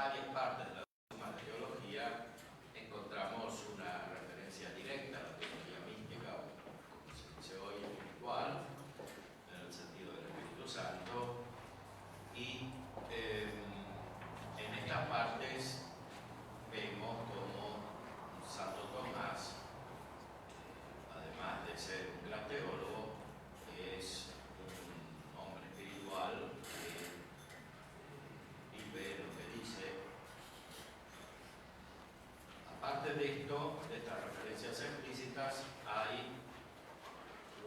varias partes de la Suma Teología encontramos una referencia directa a la teología mística, o como se dice hoy, espiritual, en el sentido del Espíritu Santo, y en estas partes vemos como Santo Tomás, además de ser un gran teólogo, es un hombre espiritual que vive lo que dice. Aparte de esto, de estas referencias explícitas, hay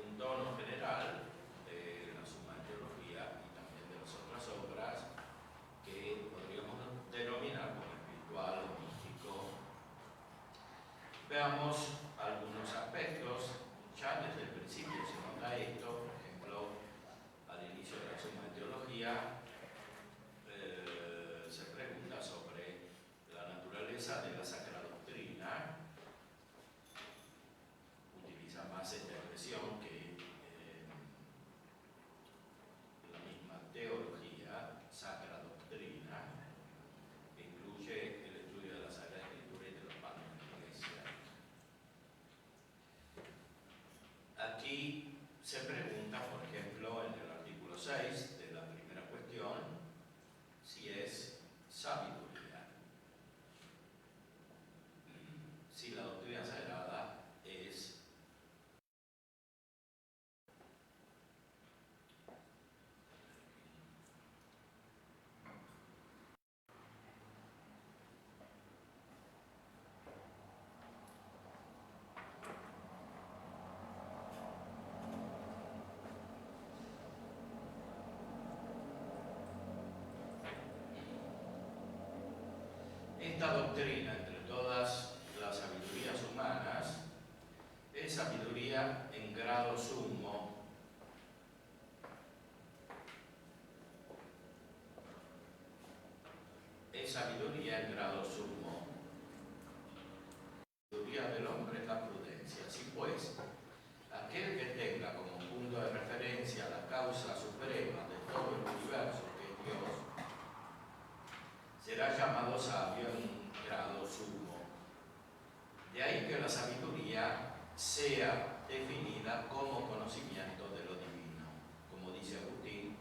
un tono general de la Suma Teología y también de las otras obras que podríamos denominar como espiritual o místico. Veamos algunos aspectos. Ya desde el principio se nota esto, por ejemplo, al inicio de la Suma Teología se pregunta sobre la naturaleza de la Sacra Doctrina. Utiliza más esta expresión que la misma teología, Sacra Doctrina, que incluye el estudio de la Sagrada Escritura y de los padres de la Iglesia. Aquí se pregunta, por ejemplo, en el artículo 6 de la primera cuestión, si es sabiduría, si la doctrina sagrada es esta doctrina, entre todas las sabidurías humanas, es sabiduría en grado sumo. Es sabiduría en grado sumo. La sabiduría del hombre es la prudencia. Así pues, aquel que tenga como punto de referencia la causa suprema de todo el universo, que es Dios, será llamado sabio en un grado sumo. De ahí que la sabiduría sea definida como conocimiento de lo divino, como dice Agustín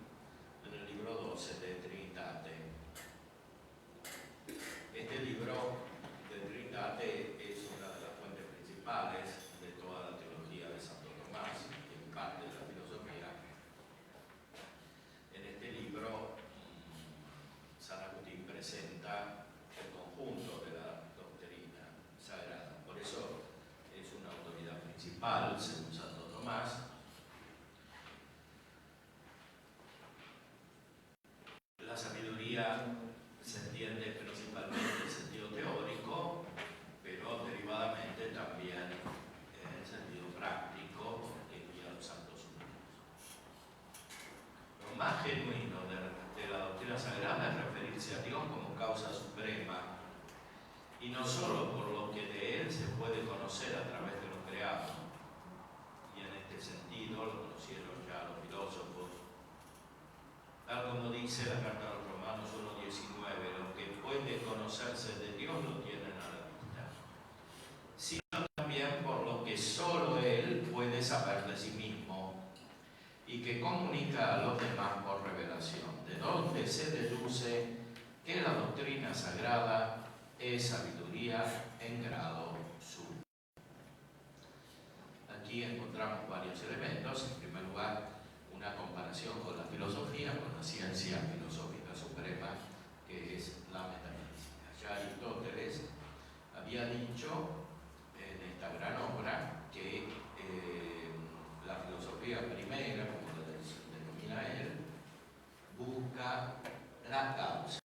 en el libro 12 de Trinitate. Este libro de Trinitate es una de las fuentes principales de toda la teología de Santo Tomás y en parte de la filosofía. En este libro San Agustín presenta el conjunto de la doctrina sagrada. Por eso es una autoridad principal, según Santo Tomás. La sabiduría se entiende principalmente en sentido teórico, pero derivadamente también en sentido práctico, que incluye a los santos humanos. Lo más genuino de la doctrina sagrada es referirse a Dios como causa suprema, y no solo por lo que de Él se puede conocer a través de lo creado, y en este sentido lo conocieron ya los filósofos, tal como dice la carta a los Romanos 1:19, lo que puede conocerse de Dios lo tienen a la vista, sino también por lo que solo Él puede saber de sí mismo y que comunica a los demás por revelación, de donde se deduce que la doctrina sagrada es sabiduría en grado sumo. Aquí encontramos varios elementos. En primer lugar, una comparación con la filosofía, con la ciencia filosófica suprema, que es la metafísica. Ya Aristóteles había dicho en esta gran obra que la filosofía primera, como la denomina él, busca la causa.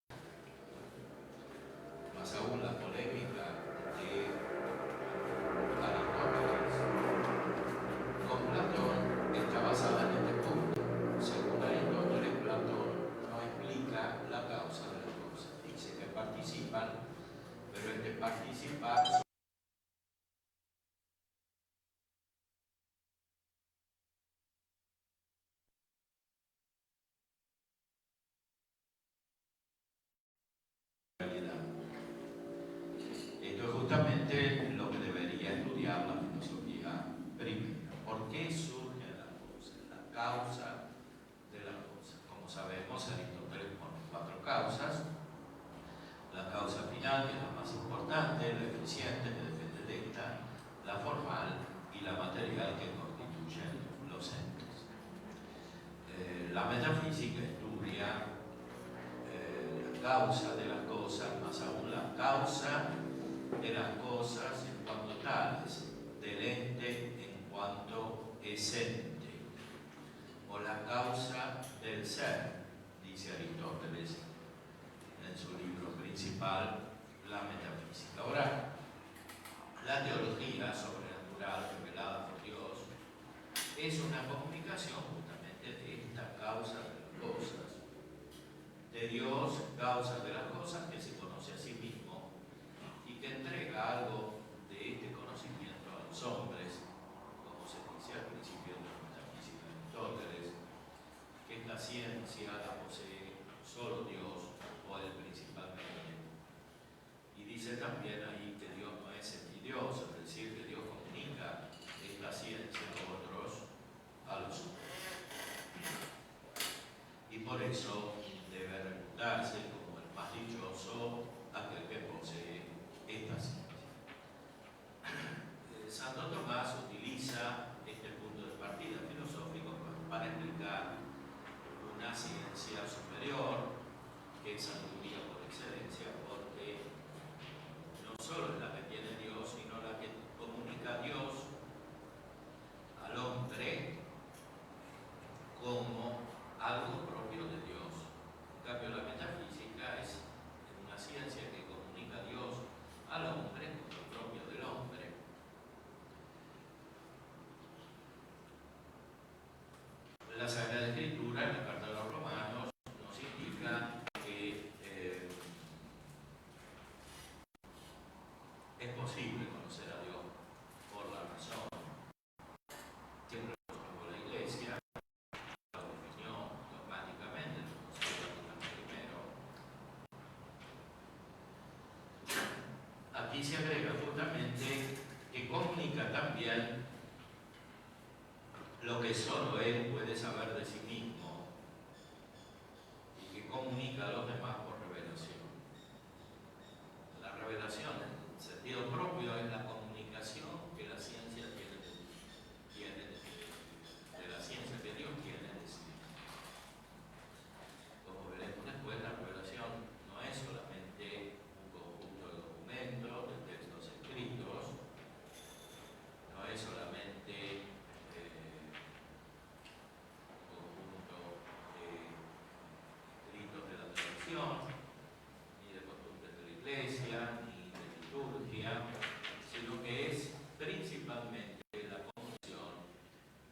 Más aún, la polémica de Aristóteles con Platón está basada en este punto. Según Aristóteles, Platón no explica la causa de las cosas. Dice que participan, pero este participar causa de las cosas, más aún la causa de las cosas en cuanto tales, del ente en cuanto es ente, o la causa del ser, dice Aristóteles en su libro principal, La Metafísica. Ahora, la teología sobrenatural revelada por Dios es una comunicación justamente de esta causa de las cosas, de Dios, causa de las cosas, que se conoce a sí mismo y que entrega algo de este conocimiento a los hombres, como se dice al principio de la metafísica de Aristóteles, que esta ciencia la posee solo Dios o él principalmente. Y dice también ahí que Dios no es envidioso, es decir, que Dios comunica esta ciencia a otros, a los hombres. Y por eso debe reputarse como el más dichoso aquel que posee esta ciencia. Santo Tomás utiliza este punto de partida filosófico para explicar una ciencia superior, que es sabiduría por excelencia, porque no solo es la que tiene Dios, sino la que comunica a Dios al hombre como algo propio de Dios. En cambio, la metafísica es una ciencia que comunica a Dios al hombre como lo propio del hombre. La Sagrada Escritura, en la Carta de los Romanos, nos indica que es posible conocer a Dios por la razón. Siempre lo sostuvo la Iglesia, la opinión dogmáticamente, lo considera primero. Aquí se agrega justamente que comunica también lo que solo Él puede saber de sí mismo y que comunica a los demás por revelación. La revelación en sentido propio es la comunicación que la ciencia tiene de la ciencia que Dios tiene de sí. Como veremos después, la revelación no es solamente un conjunto de documentos, de textos escritos, no es solamente conjunto de ritos de la tradición, ni de costumbres de la Iglesia, ni de liturgia, sino que es principalmente la comunicación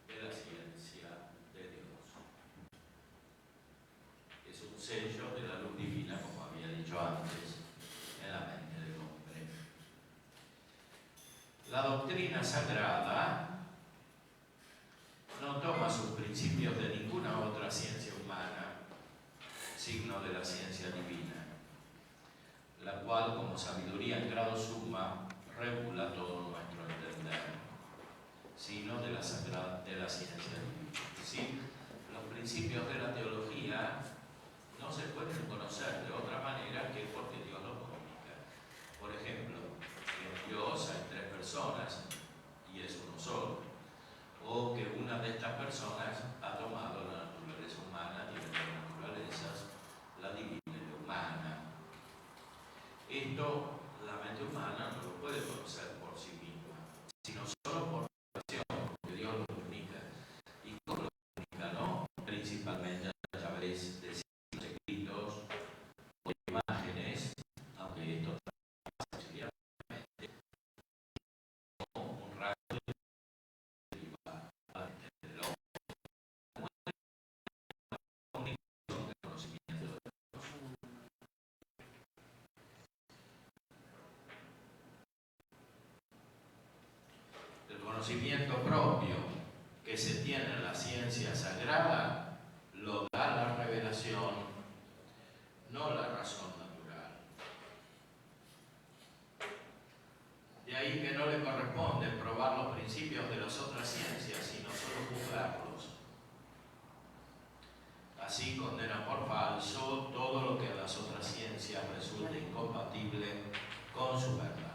de la ciencia de Dios. Es un sello de la luz divina, como había dicho antes, en la mente del hombre. La doctrina sagrada no toma sus principios de ninguna otra ciencia humana, signo de la ciencia divina, la cual, como sabiduría en grado suma, regula todo nuestro entender, sino de la ciencia divina. Es decir, los principios de la teología no se pueden conocer de otra manera que porque Dios los comunica. Por ejemplo, en Dios hay tres personas y es uno solo, o que una de estas personas ha tomado la naturaleza humana, tiene dos naturalezas, la divina y la humana. Esto la mente humana no lo puede conocer por sí misma, sino solo por revelación, porque Dios lo comunica. ¿Y cómo lo comunica? ¿No? Principalmente a través de signos escritos o de imágenes, aunque esto sería como un rayo del hombre. Comunicación del conocimiento de Dios. El conocimiento propio que se tiene en la ciencia sagrada lo da la revelación, no la razón natural. De ahí que no le corresponde probar los principios de las otras ciencias, sino solo juzgarlos. Así condena por falso todo lo que en las otras ciencias resulte incompatible con su verdad.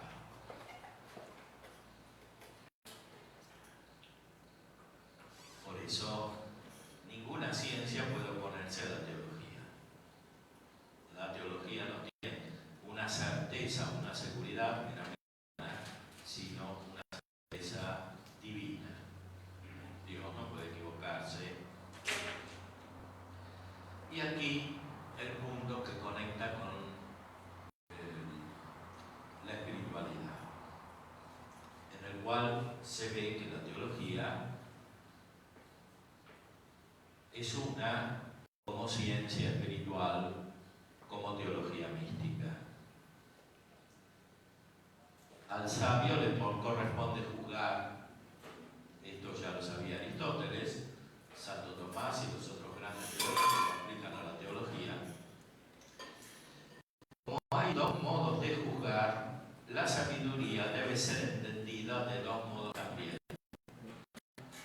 Por eso, ninguna ciencia puede oponerse a la teología. La teología no frase. Y aquí el punto que conecta con la espiritualidad, en el cual se ve que la teología es una como ciencia espiritual, como teología mística. Al sabio le corresponde juzgar, esto ya lo sabía Aristóteles, Santo Tomás y los otros grandes teólogos que aplican a la teología. Como hay dos modos de juzgar, la sabiduría debe ser entendida de dos modos también.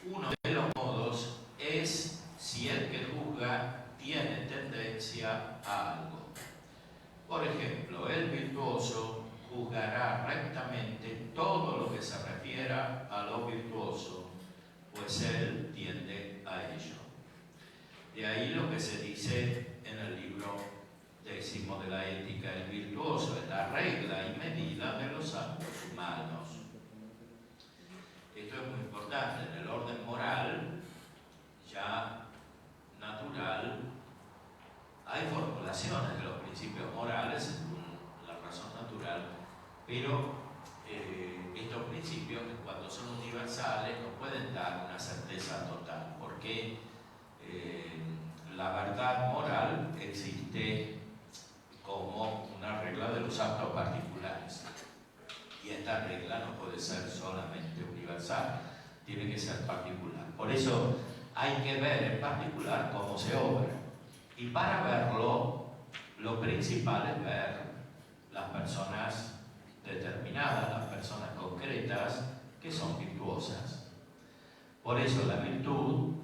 Uno de los modos es si el que juzga tiene tendencia a algo. Por ejemplo, el virtuoso juzgará rectamente todo lo que se refiera a lo virtuoso, pues él tiende a ello. De ahí lo que se dice en el libro 10 de la Ética: el virtuoso es la regla y medida de los actos humanos. Esto es muy importante. En el orden moral, ya natural, hay formulaciones de los principios morales según la razón natural, pero estos principios, cuando son universales, no pueden dar una certeza total, porque la verdad moral existe como una regla de los actos particulares, y esta regla no puede ser solamente universal, tiene que ser particular. Por eso hay que ver en particular cómo se obra, y para verlo lo principal es ver las personas determinadas, las personas concretas que son virtuosas. Por eso la virtud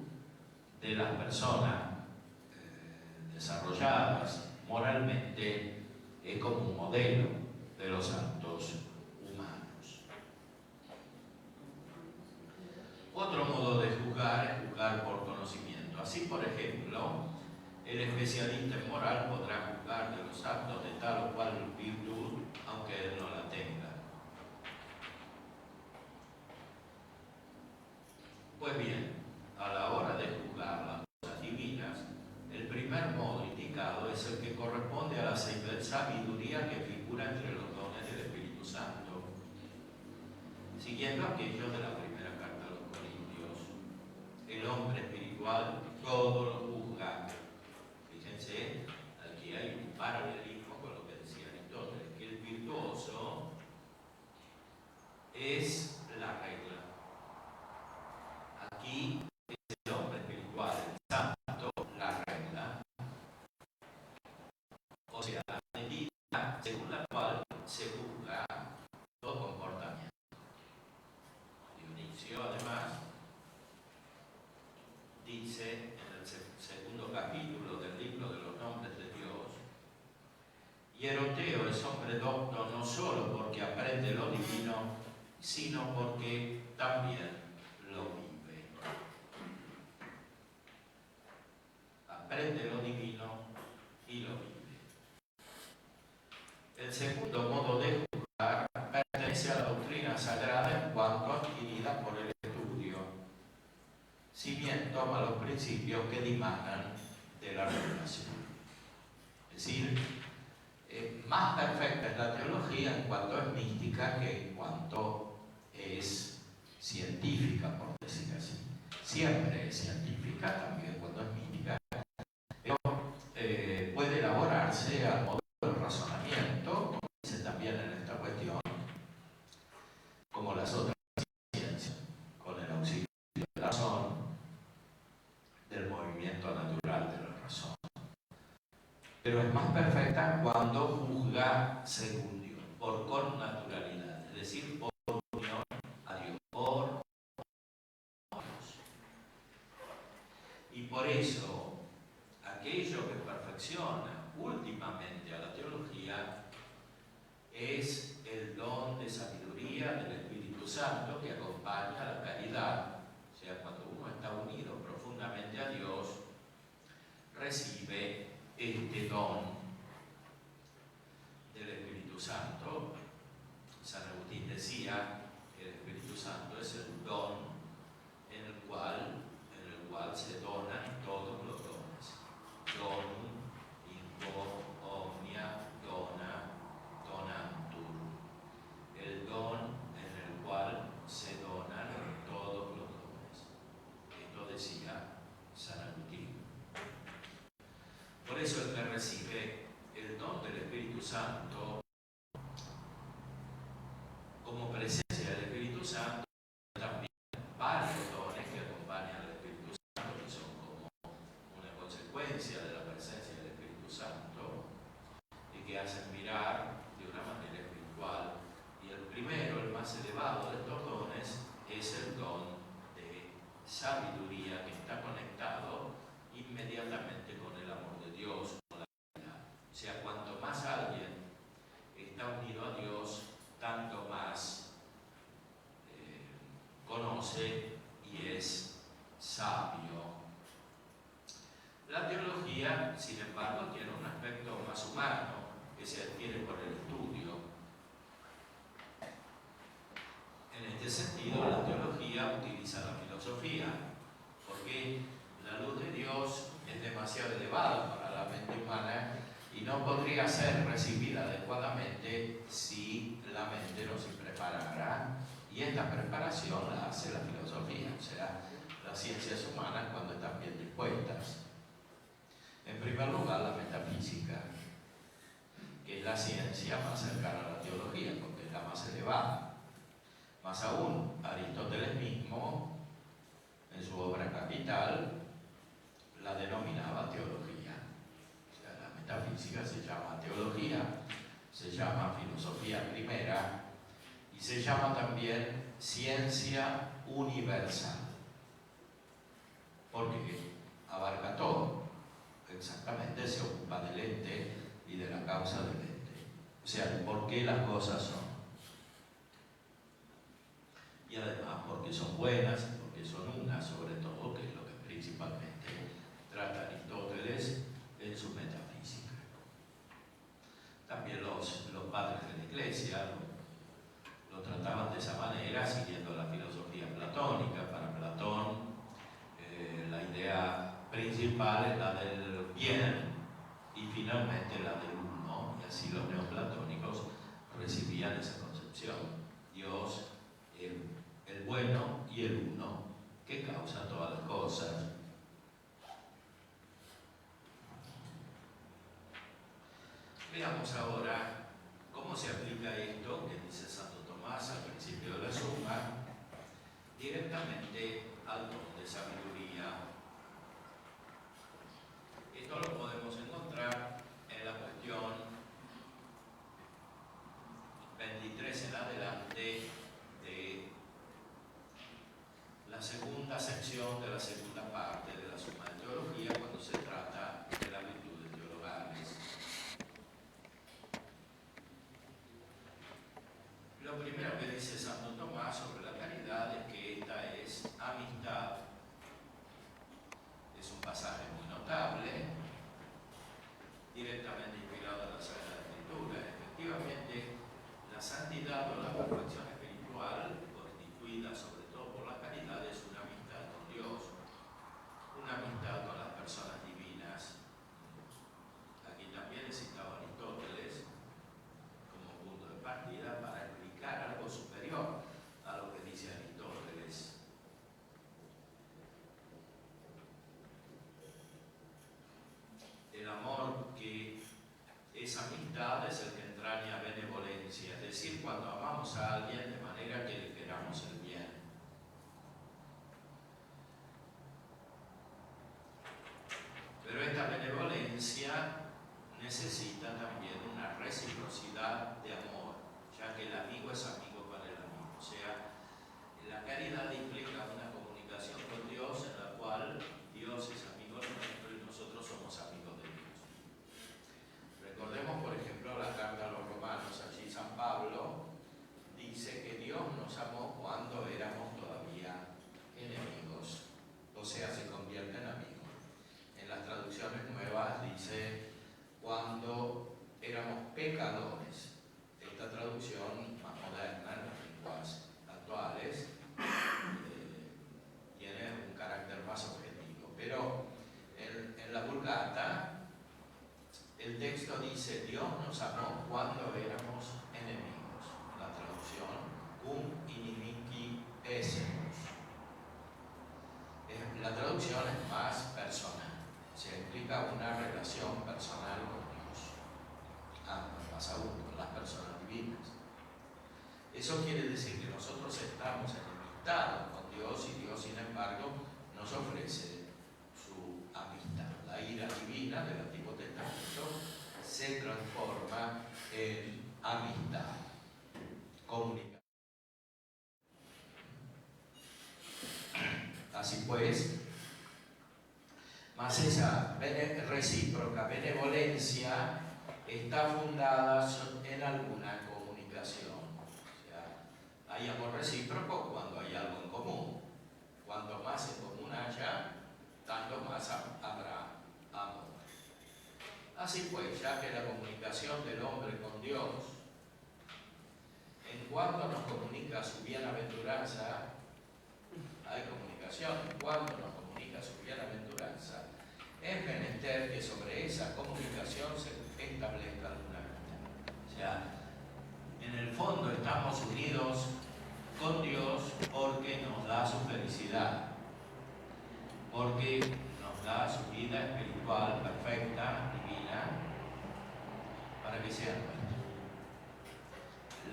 de las personas desarrolladas moralmente es como un modelo de los actos humanos. Otro modo de juzgar es juzgar por conocimiento. Así, por ejemplo, el especialista en moral podrá juzgar de los actos de tal o cual virtud, aunque él no la tenga. Pues bien, a la hora de juzgar las cosas divinas, el primer modo indicado es el que corresponde a la sabiduría que figura entre los dones del Espíritu Santo, siguiendo aquello de la primera carta a los Corintios. El hombre espiritual todo lo juzga. Fíjense, aquí hay un paralelismo con lo que decía Aristóteles, que el virtuoso es la regla. Aquí es el hombre espiritual, el santo, la regla. O sea, la medida según la cual se juzga todo comportamiento. Dionisio, además, dice en el segundo capítulo del libro de los nombres de Dios: Hieroteo es hombre docto no solo porque aprende lo divino, sino porque también lo vive. Aprende lo divino y lo vive. El segundo modo de juzgar pertenece a la doctrina sagrada en cuanto adquirida por el estudio, si bien toma los principios que dimanan de la revelación. Es decir, más perfecta es la teología en cuanto es mística que en cuanto es científica, por decir así. Siempre es científica, también cuando es mística, pero puede elaborarse al modo del razonamiento, como dice también en esta cuestión, como las otras ciencias, con el auxilio de la razón, del movimiento natural de la razón. Pero es más perfecta cuando juzga según Dios, por connaturalidad, es decir, por unión a Dios, por Dios. Y por eso, aquello que perfecciona últimamente a la teología es el don de sabiduría del Espíritu Santo que acompaña a la caridad. O sea, cuando uno está unido profundamente a Dios, recibe este don del Espíritu Santo. San Agustín decía que el Espíritu Santo es el don en el cual se eso el que recibe el don del Espíritu Santo como presencia del Espíritu Santo, también varios dones que acompañan al Espíritu Santo, que son como una consecuencia de la presencia del Espíritu Santo y que hacen mirar de una manera espiritual. Y el primero, el más elevado de estos dones, es el don de sabiduría, que está conectado inmediatamente con el amor de Dios, con la caridad. O sea, cuanto más alguien está unido a Dios, tanto más conoce y es sabio. La teología, sin embargo, tiene un aspecto más humano que se adquiere por el estudio. En este sentido, la teología utiliza la filosofía, porque la luz de Dios es demasiado elevada para la mente humana y no podría ser recibida adecuadamente si la mente no se preparara, y esta preparación la hace la filosofía, o sea, las ciencias humanas cuando están bien dispuestas. En primer lugar, la metafísica, que es la ciencia más cercana a la teología, porque es la más elevada. Más aún, Aristóteles mismo, en su obra Capital, la denominaba teología. O sea, la metafísica se llama teología, se llama filosofía primera y se llama también ciencia universal, porque abarca todo. Exactamente, se ocupa del ente y de la causa del ente. O sea, el por qué las cosas son. Y además porque son buenas, porque son unas, sobre todo, que es lo que principalmente trata Aristóteles en su metafísica. También los padres de la Iglesia lo trataban de esa manera, siguiendo la filosofía platónica. Para Platón, la idea principal es la del bien y finalmente la del uno, y así los neoplatónicos recibían esa concepción. Dios, el bueno y el uno, que causa todas las cosas. Veamos ahora cómo se aplica esto que dice Santo Tomás al principio de la Suma directamente al don de sabiduría. Esto lo podemos encontrar en la cuestión 23 en adelante de la segunda sección de la segunda parte de la Suma de Teología, cuando se trata de las virtudes teologales. Lo primero que dice Santo Tomás sobre la caridad es que esta es amistad. Es un pasaje muy notable, directamente inspirado en la Sagrada Escritura. Efectivamente, la santidad o la perfección espiritual, constituida sobre todo por la caridad, es una amistad con Dios, una amistad con las personas divinas. Aquí también he citado a Aristóteles como punto de partida para explicar algo superior a lo que dice Aristóteles. El amor que es amistad es el que entraña benevolencia, es decir, cuando amamos a alguien de manera que le queramos el bien. Pero esta benevolencia necesita también una reciprocidad de amor, ya que el amigo es amigo para el amigo. O sea, la caridad implica una comunicación con Dios en la cual Dios es amigo nuestro y nosotros somos amigos de Dios. Recordemos, por ejemplo, la carta a los Romanos. Allí San Pablo dice que Dios nos amó cuando éramos todavía enemigos, o sea, se convierte en amigos. En las traducciones nuevas dice cuando éramos pecadores. Esta traducción más moderna, en las lenguas actuales, tiene un carácter más objetivo. Pero en la Vulgata el texto dice Dios nos amó cuando éramos enemigos. La traducción cum inimici essemus. La traducción es más personal, se implica una relación personal. se transforma en amistad, comunicación. Así pues, mas esa recíproca benevolencia está fundada en alguna comunicación. O sea, hay amor recíproco cuando hay algo en común. Cuanto más en común haya, tanto más habrá amor. Así pues, ya que la comunicación del hombre con Dios, en cuanto nos comunica su bienaventuranza, hay comunicación, en cuanto nos comunica su bienaventuranza, es menester que sobre esa comunicación se establezca alguna amistad. O sea, en el fondo estamos unidos con Dios porque nos da su felicidad, porque nos da su vida espiritual perfecta, divina, para que sea nuestra.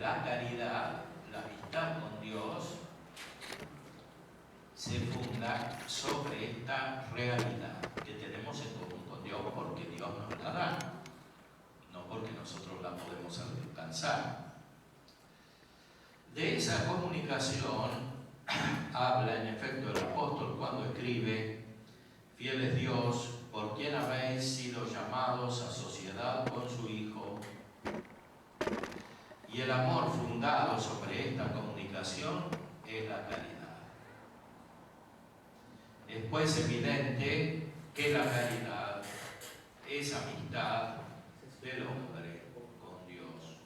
La caridad, la amistad con Dios, se funda sobre esta realidad que tenemos en común con Dios porque Dios nos la da, no porque nosotros la podemos alcanzar. De esa comunicación habla en efecto el apóstol cuando escribe: fiel es Dios, por quien habéis sido llamados a sociedad con su Hijo, y el amor fundado sobre esta comunicación es la caridad. Es pues evidente que la caridad es amistad del hombre con Dios.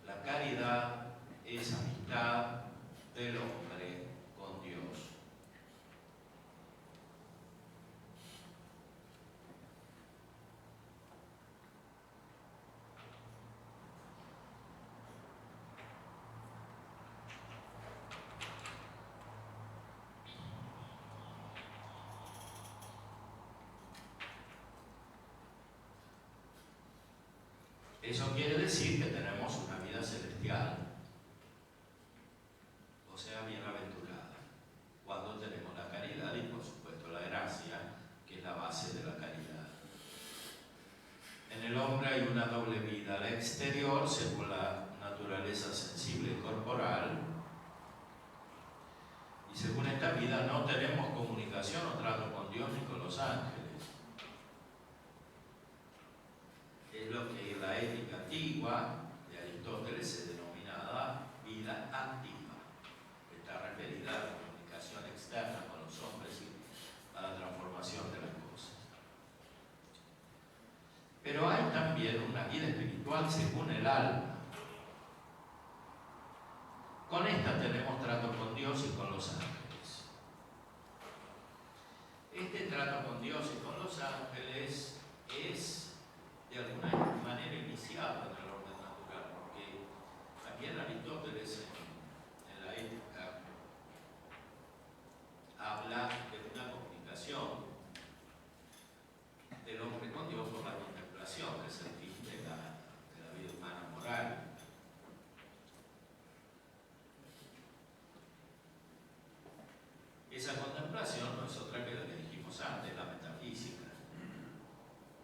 La caridad es amistad del hombre con Dios. Eso quiere decir que tenemos una vida celestial, o sea, bienaventurada, cuando tenemos la caridad y por supuesto la gracia, que es la base de la caridad. En el hombre hay una doble vida, la exterior según la naturaleza sensible y corporal, y según esta vida no tenemos comunicación o trato con Dios ni con los ángeles. Es lo que en la ética antigua de Aristóteles se denominaba vida activa, que está referida a la comunicación externa con los hombres y a la transformación de las cosas. Pero hay también una vida espiritual según el alma. Con esta tenemos trato con Dios y con los ángeles. Este trato con Dios y con los ángeles es de alguna manera iniciado en el orden natural, porque también Aristóteles en la ética habla de una comunicación del hombre con Dios por la contemplación, que es el fin de la vida humana moral. Esa contemplación no es otra que la que dijimos antes, la metafísica.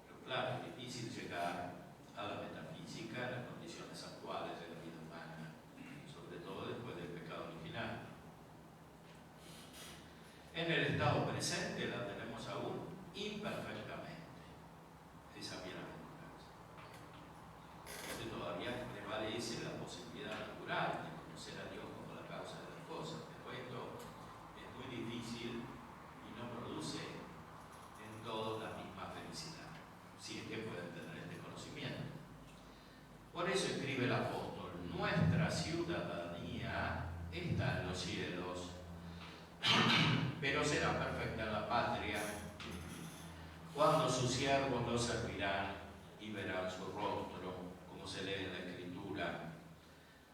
Pero claro, es difícil llegar a la metafísica en las condiciones actuales de la vida humana, sobre todo después del pecado original. En el estado presente la tenemos aún imperfectamente, esa bienaventuranza. Entonces todavía prevalece la posibilidad natural de conocer a Dios como la causa de las cosas, pero esto es muy difícil y no produce en todos la misma felicidad, si es que pueden tener este conocimiento. Por eso escribe el apóstol: nuestra ciudadanía está en los cielos, pero será perfecta en la patria, cuando sus siervos lo servirán y verán su rostro, como se lee en la Escritura.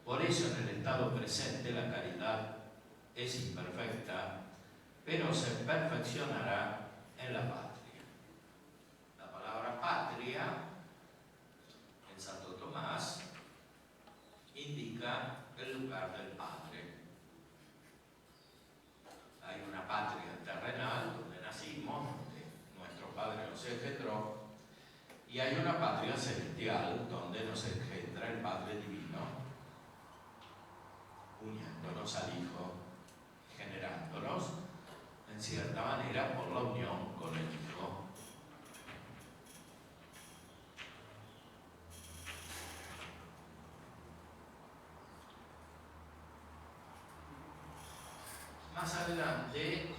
Por eso en el estado presente la caridad es imperfecta, pero se perfeccionará en la patria. La palabra patria en Santo Tomás indica el lugar del Padre. Hay una patria terrenal donde nacimos, donde nuestro Padre nos engendró, recibimos al Hijo, generándonos, en cierta manera, por la unión con el Hijo. Más adelante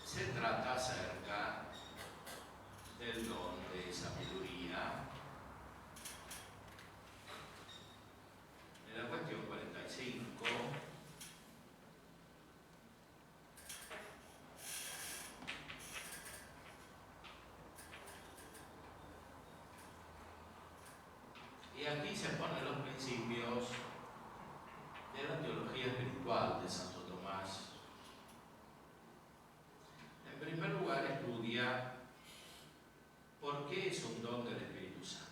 se trata acerca del don de sabiduría. En la cuestión 45 y aquí se ponen los principios de la teología espiritual de Santo Tomás. En primer lugar, estudia por qué es un don del Espíritu Santo.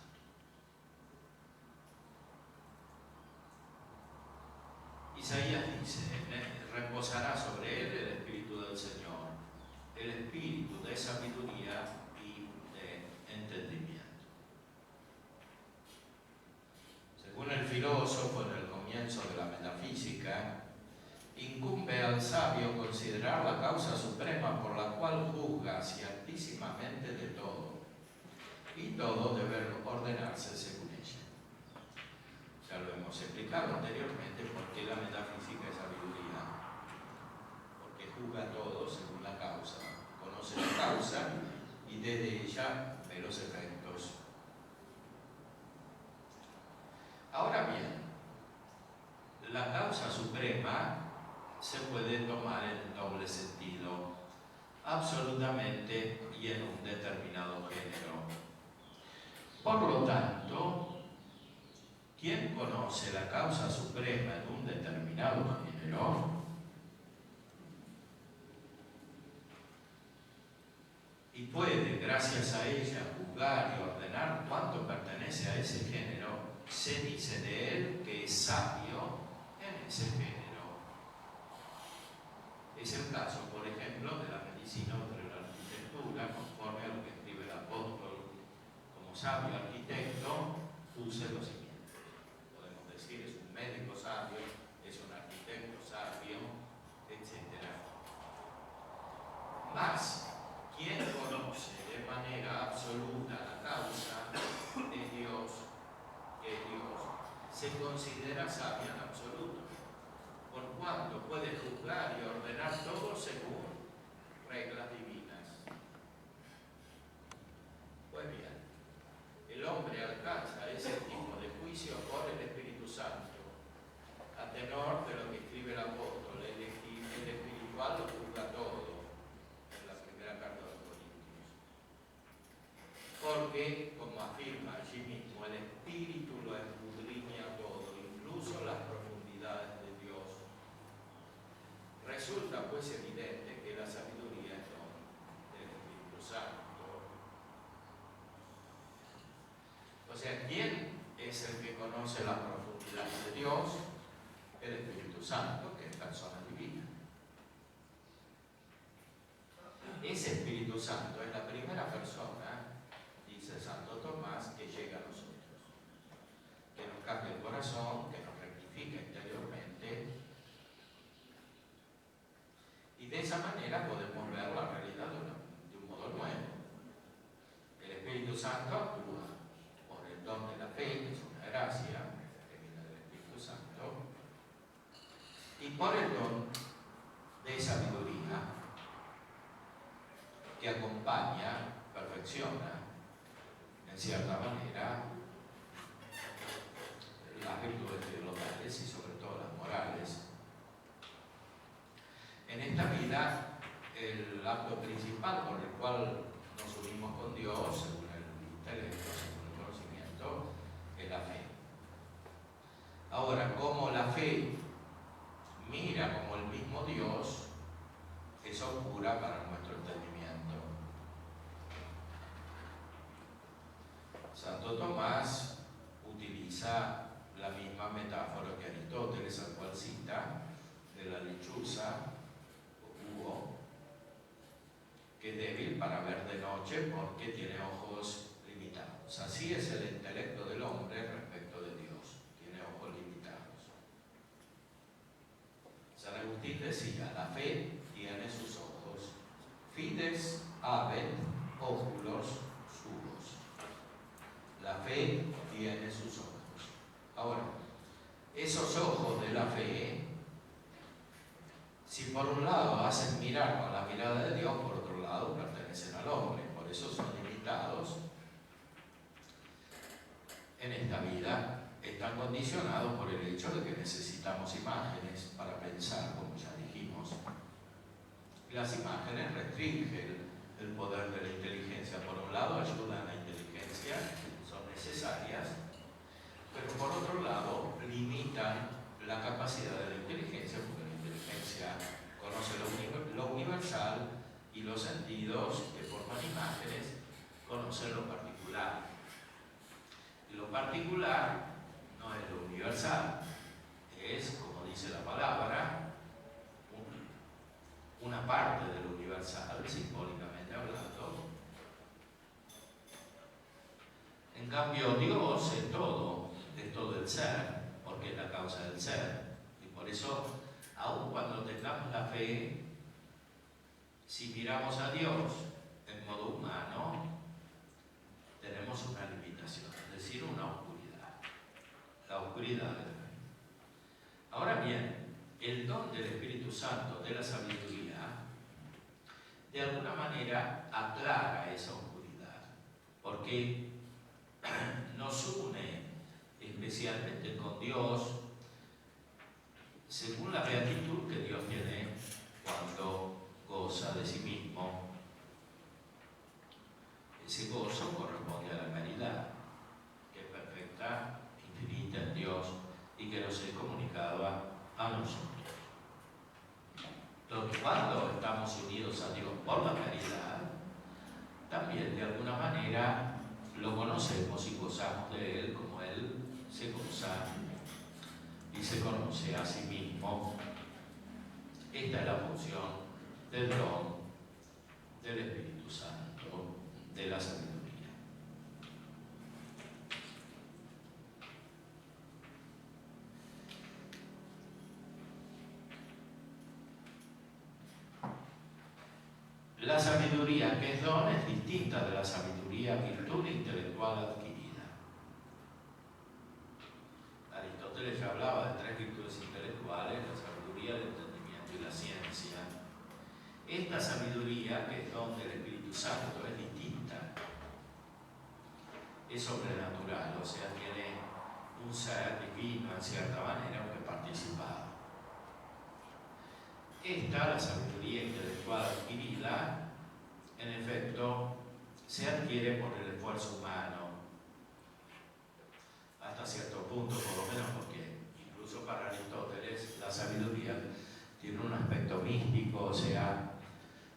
Isaías dice, reposará sobre él el Espíritu del Señor, el Espíritu de sabiduría y de entendimiento. Según el filósofo en el comienzo de la metafísica, incumbe al sabio considerar la causa suprema por la cual juzga ciertísimamente de todo, y todo debe ordenarse según ella. Ya lo hemos explicado anteriormente por qué la metafísica es sabiduría, porque juzga todo según la causa, conoce la causa y desde ella ve los efectos. Ahora bien, la causa suprema se puede tomar en doble sentido, absolutamente y en un determinado género. Por lo tanto, ¿quién conoce la causa suprema en un determinado género? Y puede, gracias a ella, juzgar y ordenar cuánto pertenece a ese género, se dice de él que es sabio en ese género. Es el caso, por ejemplo, de la medicina o de la arquitectura, conforme a lo que escribe el apóstol. Como sabio arquitecto, puse lo siguiente. Podemos decir, es un médico sabio, es un arquitecto sabio, etc. Más, quien conoce de manera absoluta la causa de Dios, que Dios se considera sabio en absoluto, por cuanto puede juzgar y ordenar todo según reglas divinas. Pues bien, el hombre alcanza ese tipo de juicio por el Espíritu Santo, a tenor de lo que escribe el apóstol, el espiritual lo juzga todo, en la primera carta de los Corintios. Porque, como afirma allí mismo, el Espíritu lo escudriña todo, incluso las profundidades de Dios. Resulta pues evidente que la sabiduría es don del Espíritu Santo. O sea, ¿quién es el que conoce las profundidades de Dios? El Espíritu Santo, que es persona divina. Ese Espíritu Santo es la primera persona, dice Santo Tomás, que llega a nosotros, que nos cambia el corazón, que nos rectifica interiormente, y de esa manera podemos ver la realidad de un modo nuevo. El Espíritu Santo actúa por el don de la fe, que es una gracia que viene del Espíritu Santo, y por el don de sabiduría, que acompaña, perfecciona, en cierta manera, las virtudes teologales y sobre todo las morales. En esta vida, el acto principal por el cual nos unimos con Dios, según el intelecto, según el conocimiento, es la fe. Ahora, como la fe mira como el mismo Dios, es oscura para nuestro entendimiento. Santo Tomás utiliza la misma metáfora que Aristóteles, al cual cita, de la lechuza o búho, que es débil para ver de noche porque tiene ojos limitados. Así es el intelecto del hombre respecto de Dios, tiene ojos limitados. Agustín decía, la fe tiene sus ojos. Fides habet oculos suos. La fe tiene sus ojos. Ahora, esos ojos de la fe, si por un lado hacen mirar con la mirada de Dios, por otro lado pertenecen al hombre. Por eso son limitados en esta vida. Están condicionados por el hecho de que necesitamos imágenes para pensar, como ya dijimos. Las imágenes restringen el poder de la inteligencia. Por un lado ayudan a la inteligencia, son necesarias, pero por otro lado limitan la capacidad de la inteligencia, porque la inteligencia conoce lo universal y los sentidos que forman imágenes conocen lo particular. Y lo particular no es lo universal, es, como dice la palabra, una parte de lo universal, simbólicamente hablando. En cambio, Dios es todo el ser, porque es la causa del ser. Y por eso, aun cuando tengamos la fe, si miramos a Dios en modo humano, tenemos una limitación, es decir, una oscuridad. La oscuridad de la fe. Ahora bien, el don del Espíritu Santo, de la sabiduría, de alguna manera aclara esa oscuridad, porque nos une especialmente con Dios, según la beatitud que Dios tiene cuando goza de sí mismo. Ese gozo corresponde a la caridad, que es perfecta, infinita en Dios y que nos es comunicado a nosotros. Entonces, cuando estamos unidos a Dios por la caridad, también de alguna manera lo conocemos y gozamos de Él como Él se goza y se conoce a sí mismo. Esta es la función del don del Espíritu Santo, de la sabiduría. La sabiduría que es don es distinta de la sabiduría, virtud intelectual adquirida. Aristóteles ya hablaba de tres virtudes intelectuales: la sabiduría, el entendimiento y la ciencia. Esta sabiduría, que es don del Espíritu Santo, es distinta. Es sobrenatural, o sea, tiene un ser divino en cierta manera, aunque participado. Esta, la sabiduría intelectual adquirida, en efecto, se adquiere por el esfuerzo humano, hasta cierto punto, por lo menos, porque incluso para Aristóteles la sabiduría tiene un aspecto místico, o sea,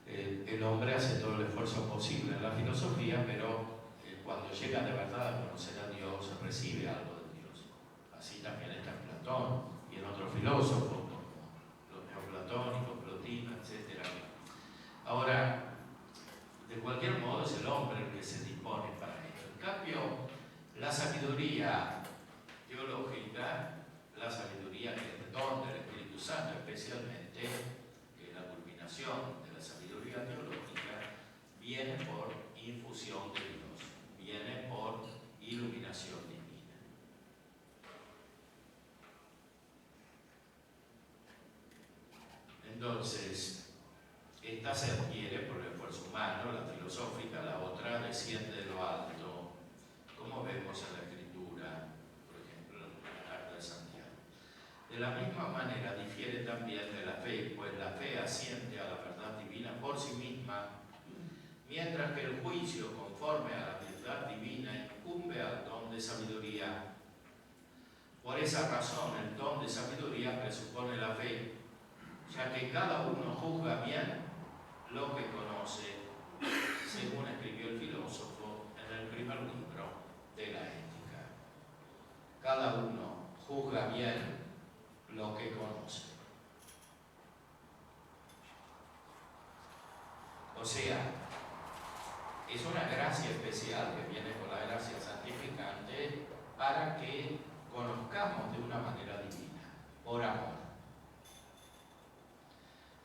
el hombre hace todo el esfuerzo posible en la filosofía, pero cuando llega de verdad a conocer a Dios, recibe algo de Dios. Así también está en Platón y en otros filósofos, los neoplatónicos, Plotino, etc. Ahora, de cualquier modo es el hombre el que se dispone para esto. En cambio, la sabiduría teológica, la sabiduría que es el don del Espíritu Santo especialmente, que es la culminación de la sabiduría teológica, viene por infusión de Dios, viene por iluminación divina. Entonces, esta se adquiere por el esfuerzo humano, la filosófica; la otra desciende de lo alto, como vemos en la Escritura, por ejemplo, en la carta de Santiago. De la misma manera difiere también de la fe, pues la fe asciende a la verdad divina por sí misma, mientras que el juicio, conforme a la verdad divina, incumbe al don de sabiduría. Por esa razón, el don de sabiduría presupone la fe, ya que cada uno juzga bien lo que conoce, según escribió el filósofo en el primer libro de la Ética. Cada uno juzga bien lo que conoce. O sea, es una gracia especial que viene con la gracia santificante para que conozcamos de una manera divina, por amor.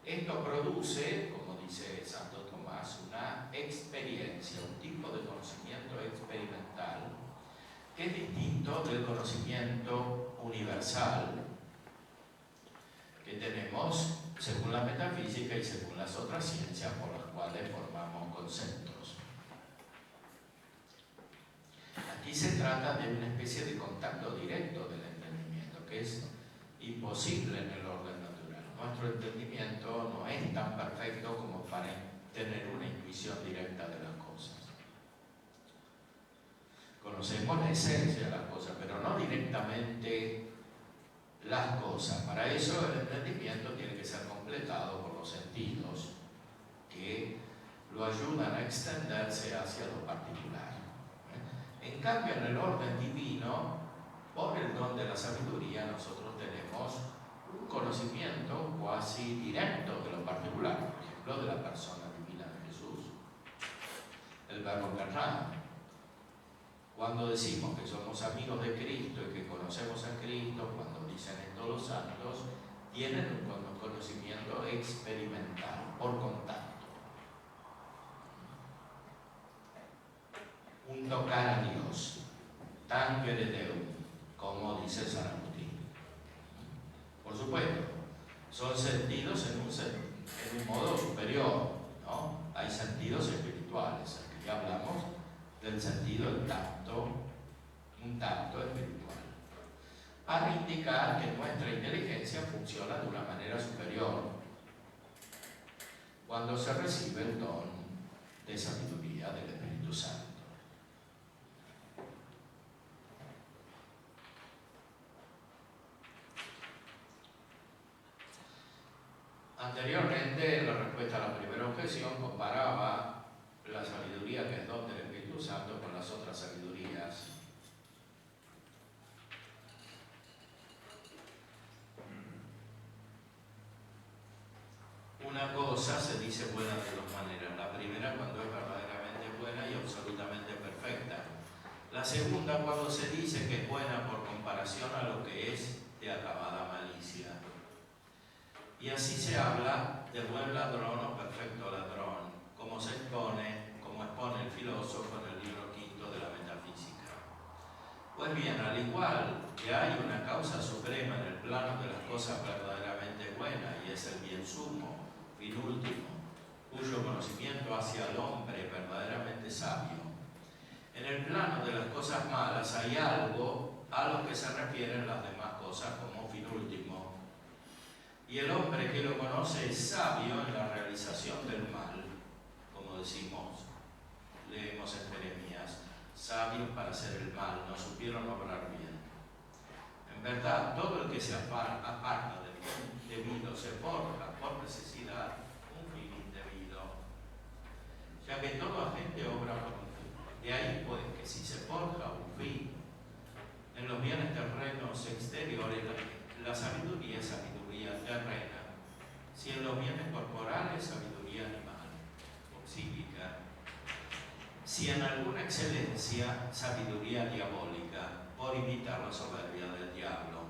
Esto produce, como dice Santo Tomás, una experiencia, un tipo de conocimiento experimental que es distinto del conocimiento universal que tenemos según la metafísica y según las otras ciencias por las cuales formamos conceptos. Aquí se trata de una especie de contacto directo del entendimiento, que es imposible en el orden natural. Nuestro entendimiento no es tan perfecto como para tener una intuición directa de las cosas. Conocemos la esencia de las cosas, pero no directamente las cosas. Para eso el entendimiento tiene que ser completado por los sentidos que lo ayudan a extenderse hacia lo particular. En cambio, en el orden divino, por el don de la sabiduría, nosotros tenemos un conocimiento cuasi directo de lo particular, por ejemplo, de la persona divina de Jesús, el Verbo encarnado. Cuando decimos que somos amigos de Cristo y que conocemos a Cristo, cuando dicen esto los santos, tienen un conocimiento experimental, por contacto. Un tocar a Dios, tangere Deum, como dice San Agustín. Por supuesto, son sentidos en un modo superior, ¿no? Hay sentidos espirituales, aquí hablamos del sentido del tacto, un tacto espiritual, para indicar que nuestra inteligencia funciona de una manera superior cuando se recibe el don de sabiduría del Espíritu Santo. Anteriormente, en la respuesta a la primera objeción, comparaba la sabiduría que es don del Espíritu Santo con las otras sabidurías. Una cosa se dice buena de dos maneras. La primera cuando es verdaderamente buena y absolutamente perfecta. La segunda cuando se dice que es buena por comparación a lo que es de acabada malicia. Y así se habla de buen ladrón o perfecto ladrón, como expone el filósofo en el libro quinto de la Metafísica. Pues bien, al igual que hay una causa suprema en el plano de las cosas verdaderamente buenas, y es el bien sumo, fin último, cuyo conocimiento hacia el hombre verdaderamente sabio, en el plano de las cosas malas hay algo a lo que se refieren las demás cosas como fin último. Y el hombre que lo conoce es sabio en la realización del mal, como decimos, leemos en Jeremías, sabios para hacer el mal, no supieron obrar bien. En verdad, todo el que se aparta del fin debido se forja por necesidad un fin indebido, ya que todo agente obra por un fin. De ahí pues que si se forja un fin en los bienes terrenos exteriores, la sabiduría es sabiduría terrena, si en los bienes corporales sabiduría animal o psíquica, si en alguna excelencia sabiduría diabólica, por imitar la soberbia del diablo,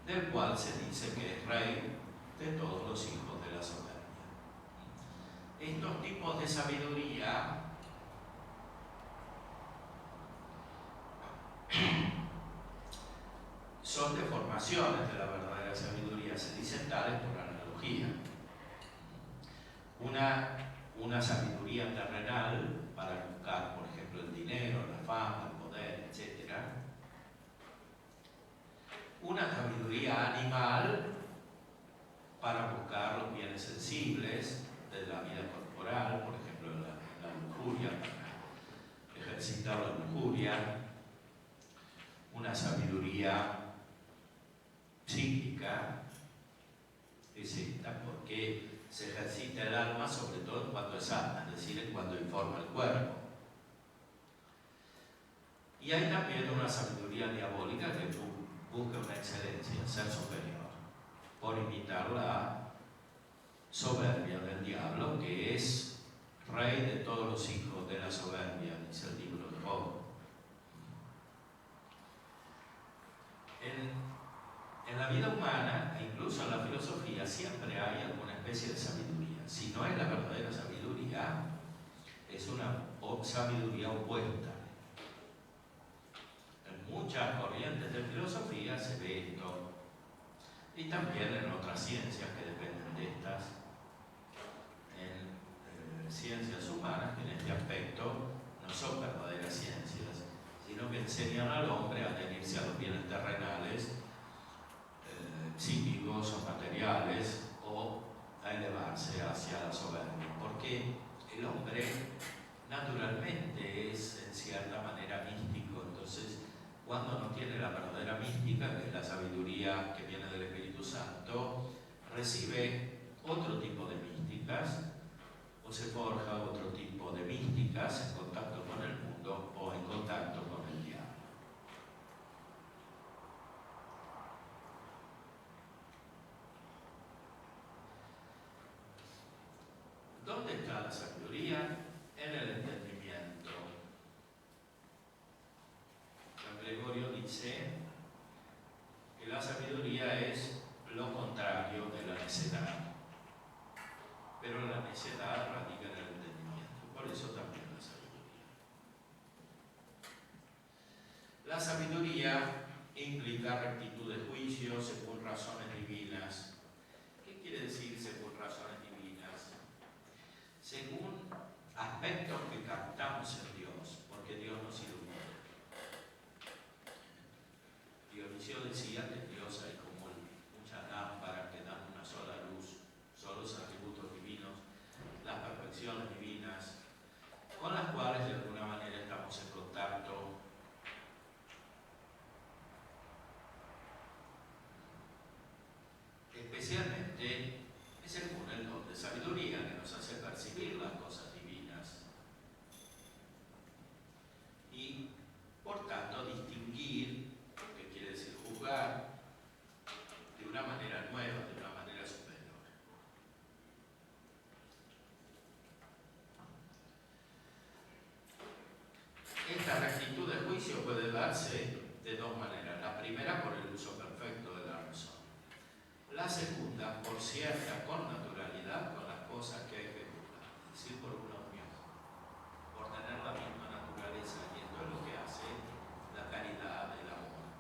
del cual se dice que es rey de todos los hijos de la soberbia. Estos tipos de sabiduría son deformaciones de la verdadera sabiduría, se dicen tales por analogía. Una sabiduría terrenal para buscar, por ejemplo, el dinero, la fama, el poder, etc. Una sabiduría animal para buscar los bienes sensibles de la vida corporal, por ejemplo, en la lujuria, para ejercitar la lujuria. Una sabiduría psíquica es esta, porque se ejercita el alma sobre todo en cuanto es alma, es decir, en cuanto informa el cuerpo. Y hay también una sabiduría diabólica que busca una excelencia, ser superior, por imitar la soberbia del diablo, que es rey de todos los hijos de la soberbia, dice el libro de Job. En la vida humana, e incluso en la filosofía, siempre hay alguna especie especie de sabiduría. Si no es la verdadera sabiduría, es una sabiduría opuesta. En muchas corrientes de filosofía se ve esto, y también en otras ciencias que dependen de estas, en ciencias humanas, que en este aspecto no son verdaderas ciencias, sino que enseñan al hombre a adherirse a los bienes terrenales, psíquicos o materiales, o a elevarse hacia la soberbia. Porque el hombre naturalmente es en cierta manera místico, entonces cuando no tiene la verdadera mística, que es la sabiduría que viene del Espíritu Santo, recibe otro tipo de místicas, o se forja otro tipo de místicas en contacto con el mundo o en contacto con el diablo. ¿Dónde está la sabiduría? En el entendimiento. San Gregorio dice que la sabiduría es lo contrario de la necedad, pero la necedad radica en el entendimiento, por eso también la sabiduría. La sabiduría implica rectitud de juicio según razones divinas. ¿Qué quiere decir según razones divinas? Según aspectos que captamos en Dios, porque Dios nos ilumina. Dionisio decía que en Dios hay como muchas lámparas que dan una sola luz, son los atributos divinos, las perfecciones divinas, con las cuales de alguna manera estamos en contacto. Especialmente según el don de sabiduría que nos hace percibir las cosas divinas y por tanto distinguir, que quiere decir juzgar, de una manera nueva, de una manera superior. Esta rectitud de juicio puede darse de dos maneras. La primera, por el uso perfecto de la razón. La segunda, por cierta connaturalidad con las cosas que hay que juzgar, es decir, por una unión, por tener la misma naturaleza, y esto es lo que hace la caridad, el amor.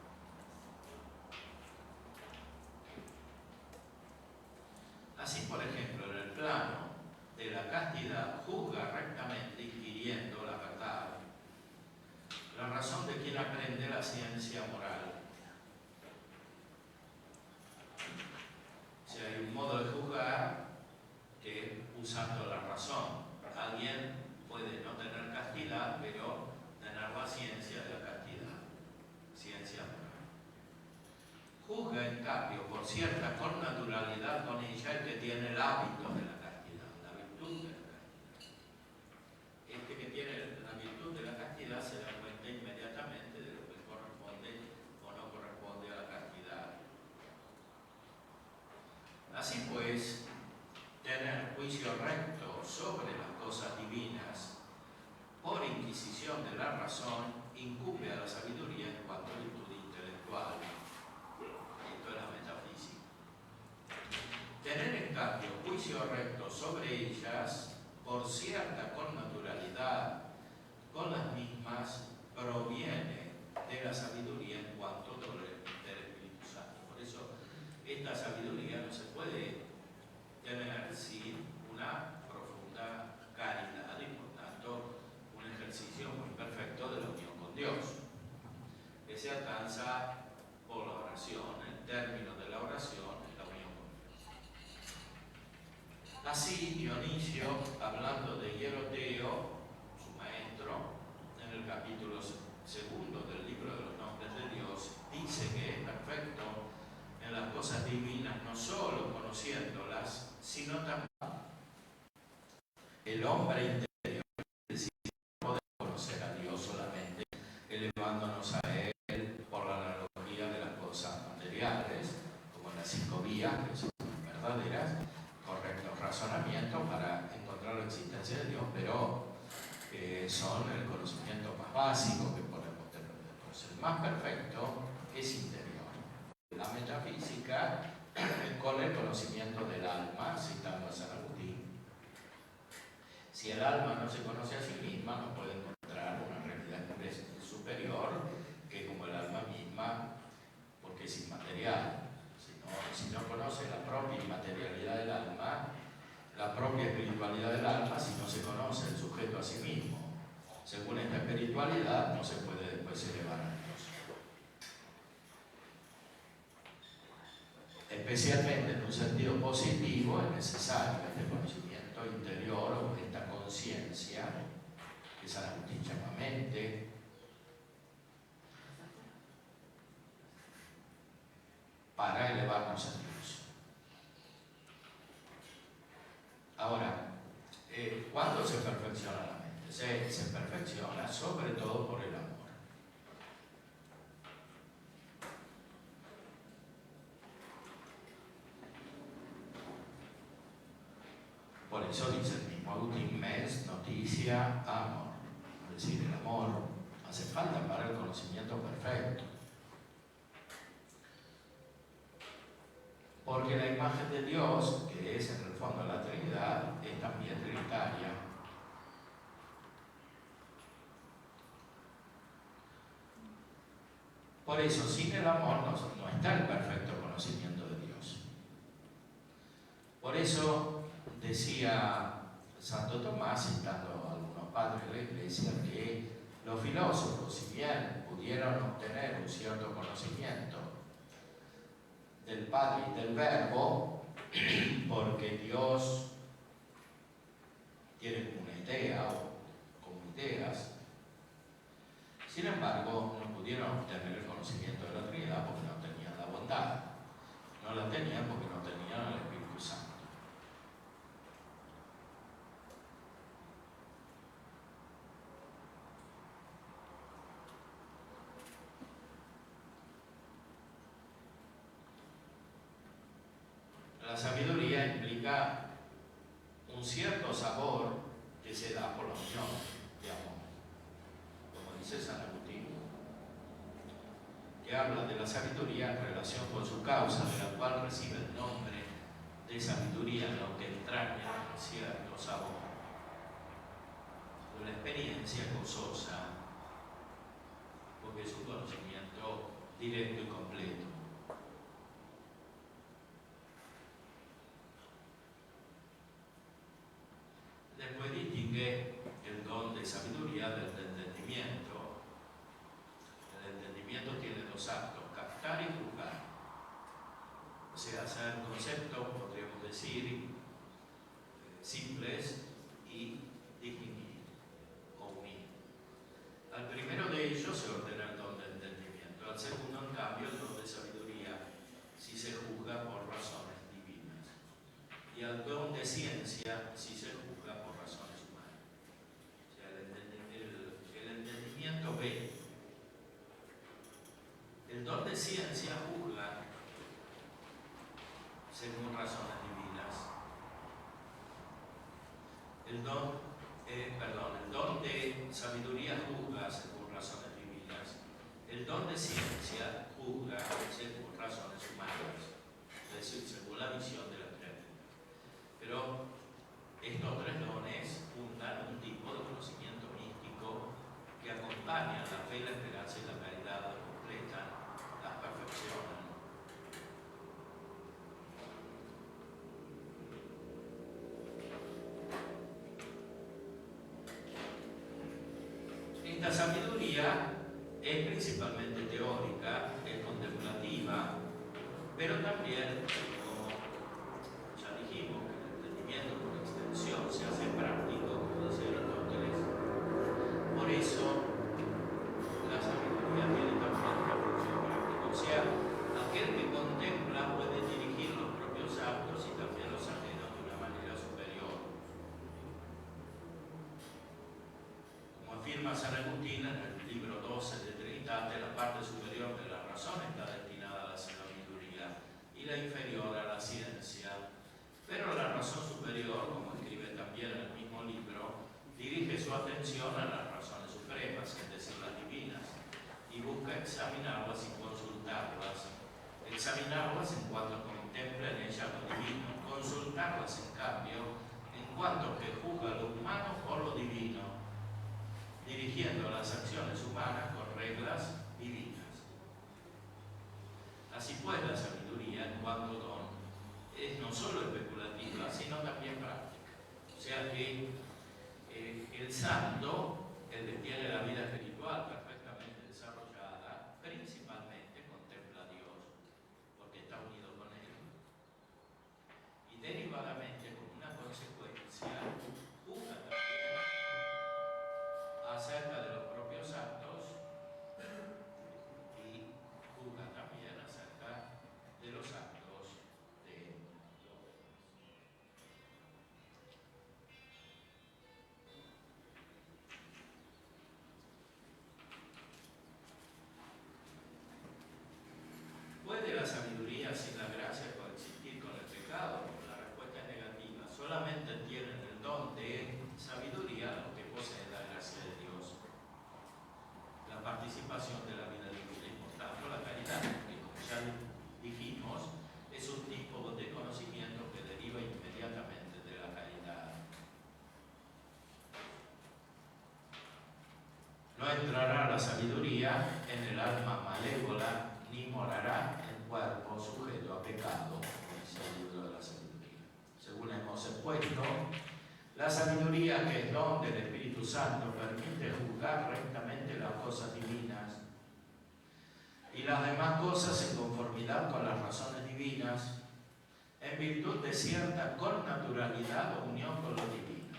Así, por ejemplo, en el plano de la castidad, juzga rectamente inquiriendo la verdad, la razón de quien aprende la ciencia moral. Si hay un modo de juzgar que usando la razón, alguien puede no tener castidad, pero tener la ciencia de la castidad, ciencia moral. Juzga, en cambio, por cierta connaturalidad con ella el que tiene el hábito de la castidad, la virtud de la castidad. Este que tiene la virtud de la castidad se da cuenta inmediatamente de lo que corresponde o no corresponde a la castidad. Así pues, tener juicio recto sobre las cosas divinas por inquisición de la razón incumbe a la sabiduría en cuanto a virtud intelectual. Esto es la metafísica. Tener en cambio juicio recto sobre ellas por cierta connaturalidad con las mismas proviene de la sabiduría en cuanto del Espíritu Santo. Por eso esta sabiduría no se puede tener sin una profunda caridad y por tanto un ejercicio muy perfecto de la unión con Dios, que se alcanza por la oración. El término de la oración es la unión con Dios. Así Dionisio, hablando de Hieroteo, su maestro, en el capítulo 2 del libro de los nombres de Dios, dice que es perfecto en las cosas divinas, no solo conociéndolas, sino también el hombre interior. Es decir, no podemos conocer a Dios solamente elevándonos a Él por la analogía de las cosas materiales, como las 5 vías, que son verdaderas, correctos razonamientos para encontrar la existencia de Dios, pero son el conocimiento más básico que podemos tener de Dios. El más perfecto es interior. La metafísica con el conocimiento del alma, citando a Si el alma no se conoce a sí misma, no puede encontrar una realidad superior que como el alma misma, porque es inmaterial. Si no conoce la propia inmaterialidad del alma, la propia espiritualidad del alma, si no se conoce el sujeto a sí mismo, según esta espiritualidad, no se puede después elevar a Dios. Especialmente en un sentido positivo es necesario este conocimiento interior o esta conciencia que San Agustín llama mente, para elevarnos a Dios. Ahora, ¿cuándo se perfecciona la mente? Se perfecciona sobre todo por el amor. Por eso dice el mismo Agustín, mens, noticia, amor. Es decir, el amor hace falta para el conocimiento perfecto. Porque la imagen de Dios, que es en el fondo la Trinidad, es también trinitaria. Por eso, sin el amor no está el perfecto conocimiento de Dios. Por eso decía Santo Tomás, citando a algunos padres de la Iglesia, que los filósofos, si bien pudieron obtener un cierto conocimiento del Padre y del Verbo, porque Dios tiene como una idea o como ideas, sin embargo no pudieron obtener el conocimiento de la Trinidad porque no tenían la bondad, no la tenían porque no tenían el Espíritu Santo. La sabiduría implica un cierto sabor que se da por la unión de amor, como dice San Agustín, que habla de la sabiduría en relación con su causa, de la cual recibe el nombre de sabiduría, lo que entraña un cierto sabor, una experiencia gozosa, porque es un conocimiento directo y completo. Después distingue el don de sabiduría del entendimiento. El entendimiento tiene dos actos, captar y juzgar. O sea, hacer conceptos, podríamos decir, simples y distinguir o unir. Al primero de ellos se ordena el don de entendimiento, al segundo, en cambio, el don de sabiduría, si se juzga por razones divinas. Y al don de ciencia, si se juzga por razones humanas. O sea, el entendimiento ve. El don de ciencia juzga según razones divinas. El don de sabiduría juzga según razones divinas. El don de ciencia juzga según razones humanas, es decir, según la visión de la criatura. Pero estos tres dones fundan un tipo de conocimiento místico que acompaña la fe, la esperanza y la caridad, las completan, las perfeccionan. Esta sabiduría es principalmente teórica, es contemplativa, pero también, como ya dijimos, que el entendimiento por extensión se hace práctico, como decía Aristóteles. Por eso, la sabiduría tiene también una función práctica. O sea, aquel que contempla puede dirigir los propios actos y también los ajenos de una manera superior. Como afirma San Agustín en el libro 12 de Trinitate, la parte superior de la razón está destinada a la sabiduría y la inferior a la ciencia. Pero la razón superior, como escribe también en el mismo libro, dirige su atención a las razones supremas, es decir, las divinas, y busca examinarlas y consultarlas. Examinarlas en cuanto contempla en ellas lo divino, consultarlas en cambio en cuanto que juzga lo humano por lo divino, dirigiendo las acciones humanas con reglas divinas. Así pues, la sabiduría, en cuanto don, es no solo especulativa, sino también práctica. O sea que el santo, el que tiene la vida espiritual perfectamente desarrollada, principalmente contempla a Dios, porque está unido con Él. Y derivadamente, como una consecuencia, juzga también acerca de los propios actos y juzga también acerca de los actos de los demás. ¿Puede la sabiduría sin la gracia coexistir con el pecado? La respuesta es negativa. Solamente tienen el don de sabiduría los que poseen la gracia de Dios, la participación de la vida divina y por tanto la caridad, que como ya dijimos, es un tipo de conocimiento que deriva inmediatamente de la caridad. No entrará la sabiduría en el alma malévola, ni morará en cuerpo sujeto a pecado, dice el libro de la sabiduría. Según hemos expuesto, la sabiduría, que es don del Espíritu Santo, permite juzgar rectamente las cosas divinas y las demás cosas en conformidad con las razones divinas, en virtud de cierta connaturalidad o unión con lo divino.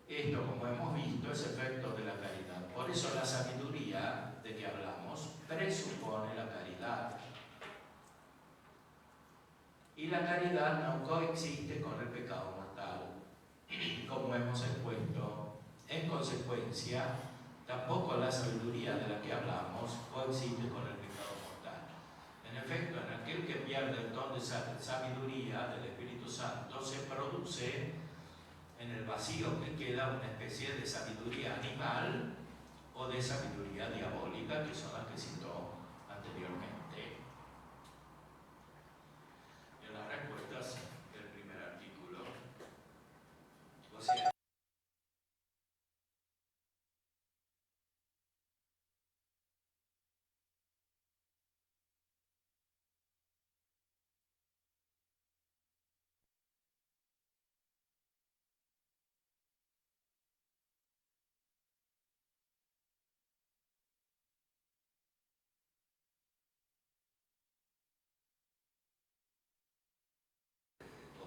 Esto, como hemos visto, es efecto de la caridad. Por eso la sabiduría de que hablamos presupone la caridad. Y la caridad no coexiste con el pecado mortal, como hemos expuesto. En consecuencia, tampoco la sabiduría de la que hablamos coexiste con el pecado mortal. En efecto, en aquel que pierde el don de sabiduría del Espíritu Santo, se produce en el vacío que queda una especie de sabiduría animal o de sabiduría diabólica, que son las que citó anteriormente en las respuestas del primer artículo. O sea,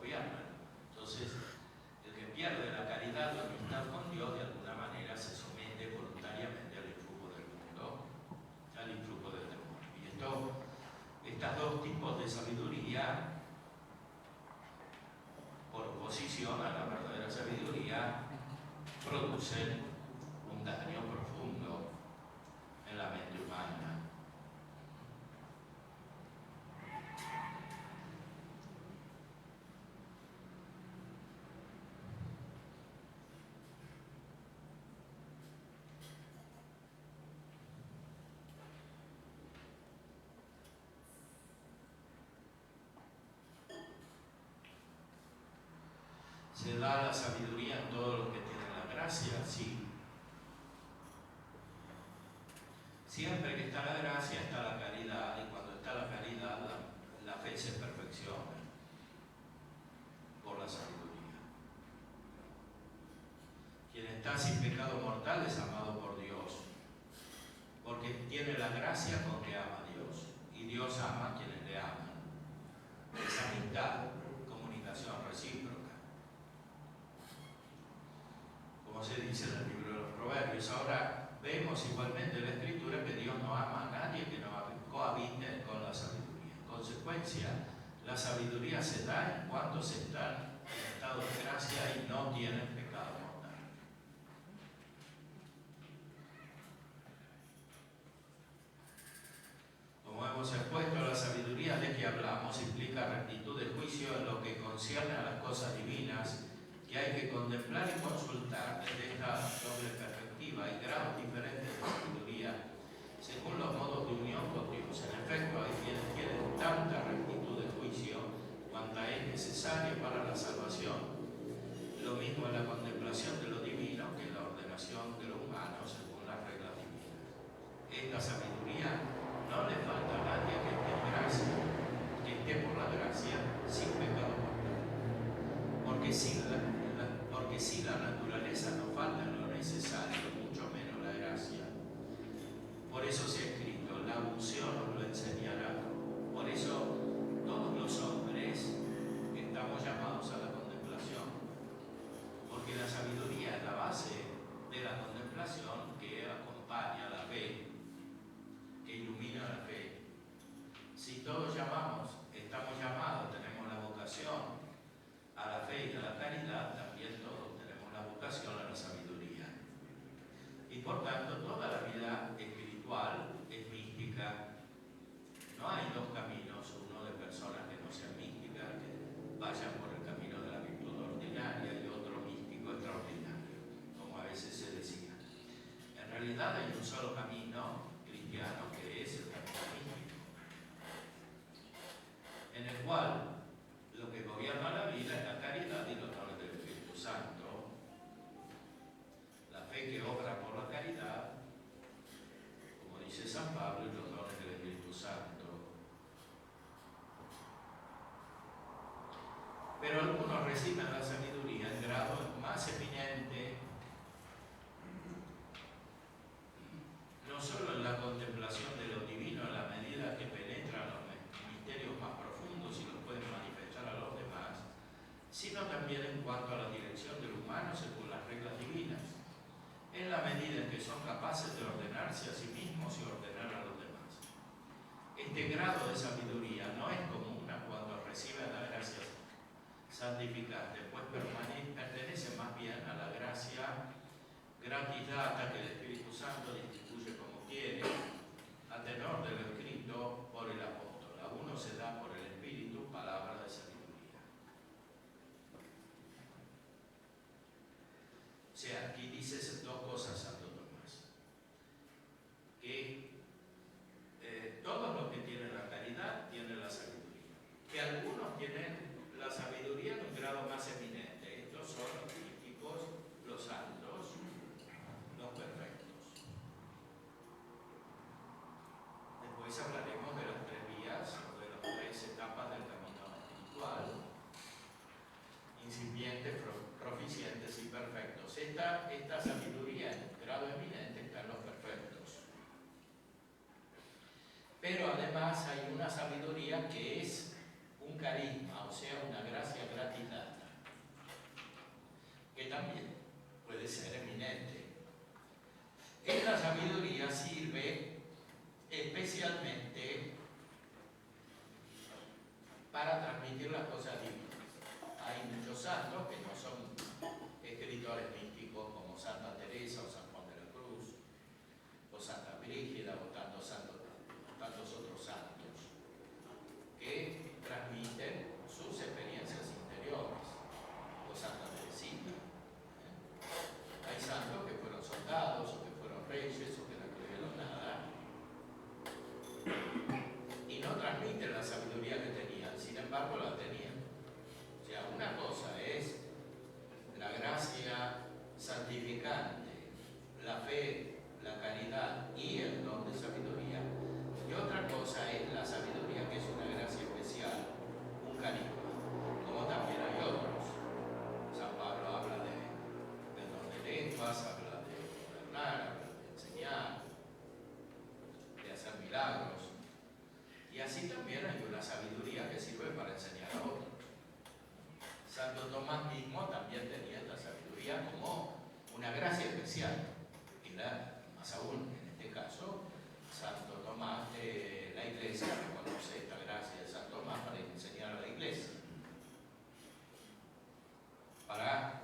gobiernan. Entonces, el que pierde la caridad, la amistad con Dios, de alguna manera se somete voluntariamente al influjo del mundo, al influjo del demonio. Y estos dos tipos de sabiduría, por oposición a la verdadera sabiduría, producen un daño profundo en la mente humana. ¿Se da la sabiduría en todos los que tienen la gracia? Sí. Siempre que está la gracia está la caridad, y cuando está la caridad la fe se perfecciona por la sabiduría. Quien está sin pecado mortal es amado por Dios, porque tiene la gracia con que ama a Dios, y Dios ama a quienes le aman. Es amistad, comunicación recíproca. Como se dice en el libro de los Proverbios. Ahora vemos igualmente en la Escritura que Dios no ama a nadie que no cohabite con la sabiduría. En consecuencia, la sabiduría se da en cuanto se está en estado de gracia y no tienen pecado mortal. Como hemos expuesto, la sabiduría de que hablamos implica rectitud de juicio en lo que concierne a las cosas divinas, que hay que contemplar y consultar desde esta doble perspectiva y grados diferentes de sabiduría, según los modos de unión con Dios. En efecto, hay quienes tienen tanta rectitud de juicio cuanta es necesaria para la salvación, lo mismo en la contemplación de lo divino que en la ordenación de lo humano según las reglas divinas. Esta sabiduría no le falta a nadie que esté en gracia, que esté por la gracia sin pecado mortal. Porque si la naturaleza no falta en lo necesario, mucho menos la gracia. Por eso se ha escrito, la unción os lo enseñará. Por eso todos los hombres estamos llamados a la contemplación, porque la sabiduría es la base de la contemplación que acompaña la fe, que ilumina la fe. Si todos estamos llamados, tenemos la vocación a la fe y a la caridad, también todos tenemos la vocación a la sabiduría. Y por tanto, toda la vida espiritual es mística. No hay dos caminos, uno de personas que no sean místicas, que vayan por el camino de la virtud ordinaria, y otro místico extraordinario, como a veces se decía. En realidad hay un solo camino cristiano, que es el camino místico, en el cual lo que gobierna la vida es la caridad y los dones del Espíritu Santo. La fe que obra por la caridad, como dice San Pablo, y los dones del Espíritu Santo. Pero algunos reciben la sabiduría en grado más eminente, no solo en la contemplación de lo divino, en la medida que penetran los misterios más profundos y los pueden manifestar a los demás, sino también en cuanto a la dirección del humano según las reglas divinas, en la medida en que son capaces de ordenarse a sí mismos y ordenar a los demás. Este grado de sabiduría no es común a cuando reciben la gracia santificante, pues pertenece más bien a la gracia gratis data que el Espíritu Santo distribuye como quiere, a tenor de lo escrito por el apóstol. A uno se da por el Espíritu palabra de sabiduría. O sea, aquí dice dos cosas Santo Tomás. Que todos los que tienen la caridad tienen la sabiduría. Que algunos tienen la sabiduría en un grado más eminente. Estos son los místicos, los santos, los perfectos. Después hablaremos de las tres vías o de las tres etapas del camino espiritual: incipientes, proficientes y perfectos. Esta sabiduría en grado eminente está en los perfectos. Pero además hay una sabiduría que es un carisma, o sea, una gracia gratis data, que también puede ser eminente. Esta sabiduría sirve especialmente para transmitir las cosas divinas. Hay muchos santos que no son escritores místicos, como Santa Teresa o San Juan de la Cruz, o Santa Brígida, o tantos otros santos, que transmiten sus experiencias interiores, o Santa Teresita. Hay santos que fueron soldados, o que fueron reyes, o que no escribieron nada, y no transmiten la sabiduría que tenían, sin embargo la tenían. O sea, una cosa es la gracia santificante, la fe, la caridad y el don de sabiduría, y otra cosa es la sabiduría, que es una gracia especial, un carisma, como también hay otros. San Pablo habla del don de lenguas, habla de gobernar, habla de enseñar, de hacer milagros. Y así también hay una sabiduría que sirve para enseñar a otros. Santo Tomás mismo también tenía esta sabiduría como una gracia especial. Y más aún, en este caso, Santo Tomás, la Iglesia reconoce esta gracia de Santo Tomás para enseñar a la Iglesia, para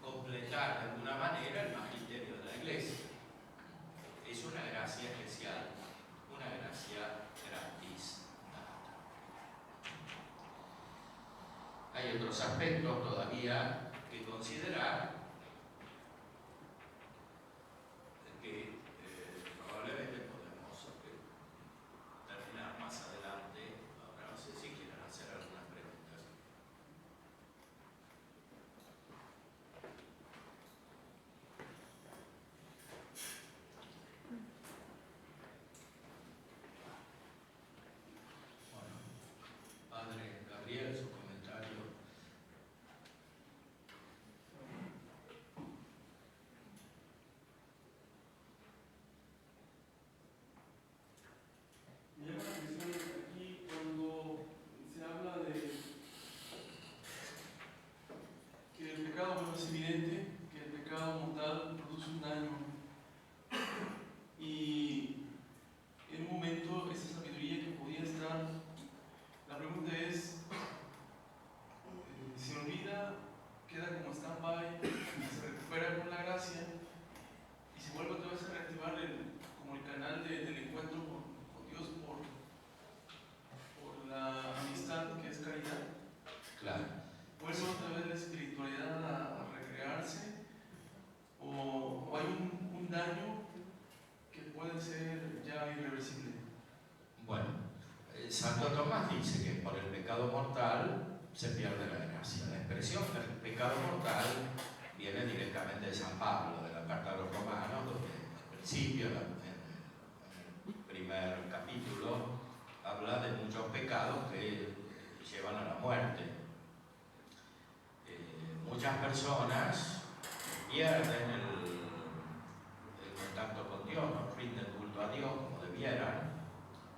completar de alguna manera el magisterio de la Iglesia. Es una gracia especial, una gracia gratis. Hay otros aspectos todavía que considerar, que probablemente podemos terminar más adelante. Ahora no sé si quieren hacer algunas preguntas. evidente que el pecado mortal produce un daño. Y en un momento esa sabiduría que podía estar, la pregunta es, se olvida, queda como stand-by, se recupera con la gracia y se vuelve otra vez a reactivar como el canal del encuentro con Dios por la amistad que es caridad. Claro. ¿Vuelve otra vez la espiritualidad a recrearse? ¿O hay un daño que puede ser ya irreversible? Bueno, Santo Tomás dice que por el pecado mortal se pierde la gracia. La expresión del pecado mortal viene directamente de San Pablo, de la carta a los Romanos, donde al principio, en el primer capítulo, habla de muchos pecados que llevan a la muerte. Muchas personas pierden el contacto con Dios, no rinden culto a Dios como debieran.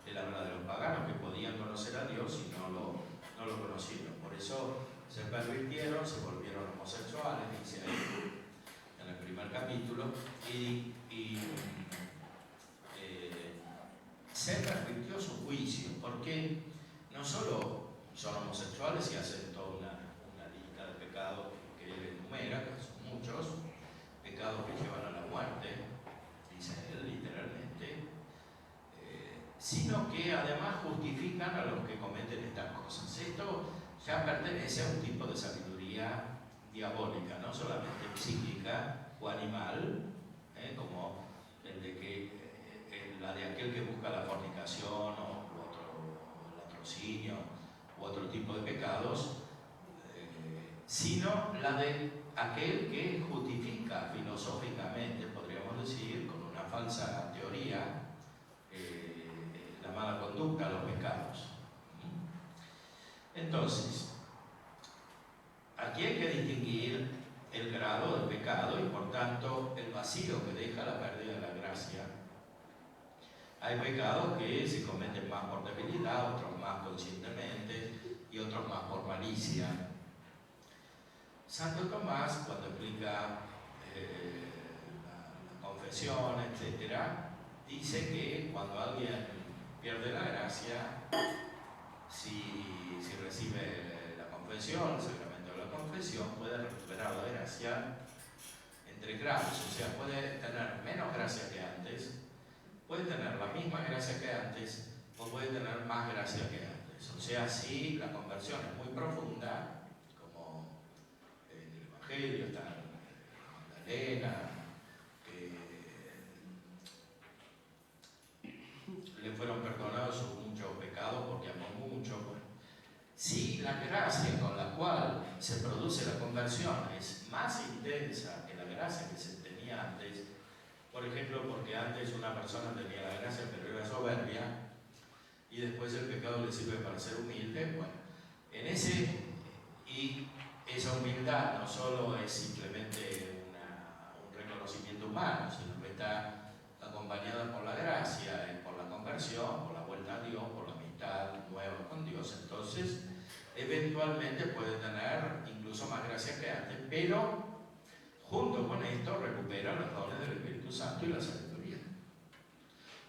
Él habla de los paganos que podían conocer a Dios y no lo conocieron. Por eso se pervirtieron, se volvieron homosexuales, dice ahí en el primer capítulo, y se pervirtió su juicio, porque no solo son homosexuales y hacen toda una lista de pecados que él enumera, que son muchos, pecados que llevan a la muerte, dice él literalmente, sino que además justifican a los que cometen estas cosas. Esto ya pertenece a un tipo de sabiduría diabólica, no solamente psíquica o animal, como el de que la de aquel que busca la fornicación o el latrocinio u otro tipo de pecados, sino la de aquel que justifica filosóficamente, podríamos decir, con una falsa teoría, la mala conducta, los pecados. Entonces, aquí hay que distinguir el grado del pecado y por tanto el vacío que deja la pérdida de la gracia. Hay pecados que se cometen más por debilidad, otros más conscientemente y otros más por malicia. Santo Tomás, cuando explica la confesión, etc., dice que cuando alguien pierde la gracia, si recibe la confesión, el sacramento de la confesión, puede recuperar la gracia entre grados, o sea, puede tener menos gracia que antes, puede tener la misma gracia que antes o puede tener más gracia que antes. O sea, si la conversión es muy profunda, como en el Evangelio está Magdalena, le fueron perdonados sus muchos pecados porque amó mucho. Si la gracia con la cual se produce la conversión es más intensa que la gracia que se tenía antes, por ejemplo, porque antes una persona tenía la gracia pero era soberbia y después el pecado le sirve para ser humilde, bueno, y esa humildad no solo es simplemente un reconocimiento humano, sino que está acompañada por la gracia, por la conversión, por la vuelta a Dios, por la amistad nueva con Dios. Entonces, eventualmente puede tener incluso más gracia que antes, pero junto con esto recupera los dones del Espíritu Santo y la sabiduría.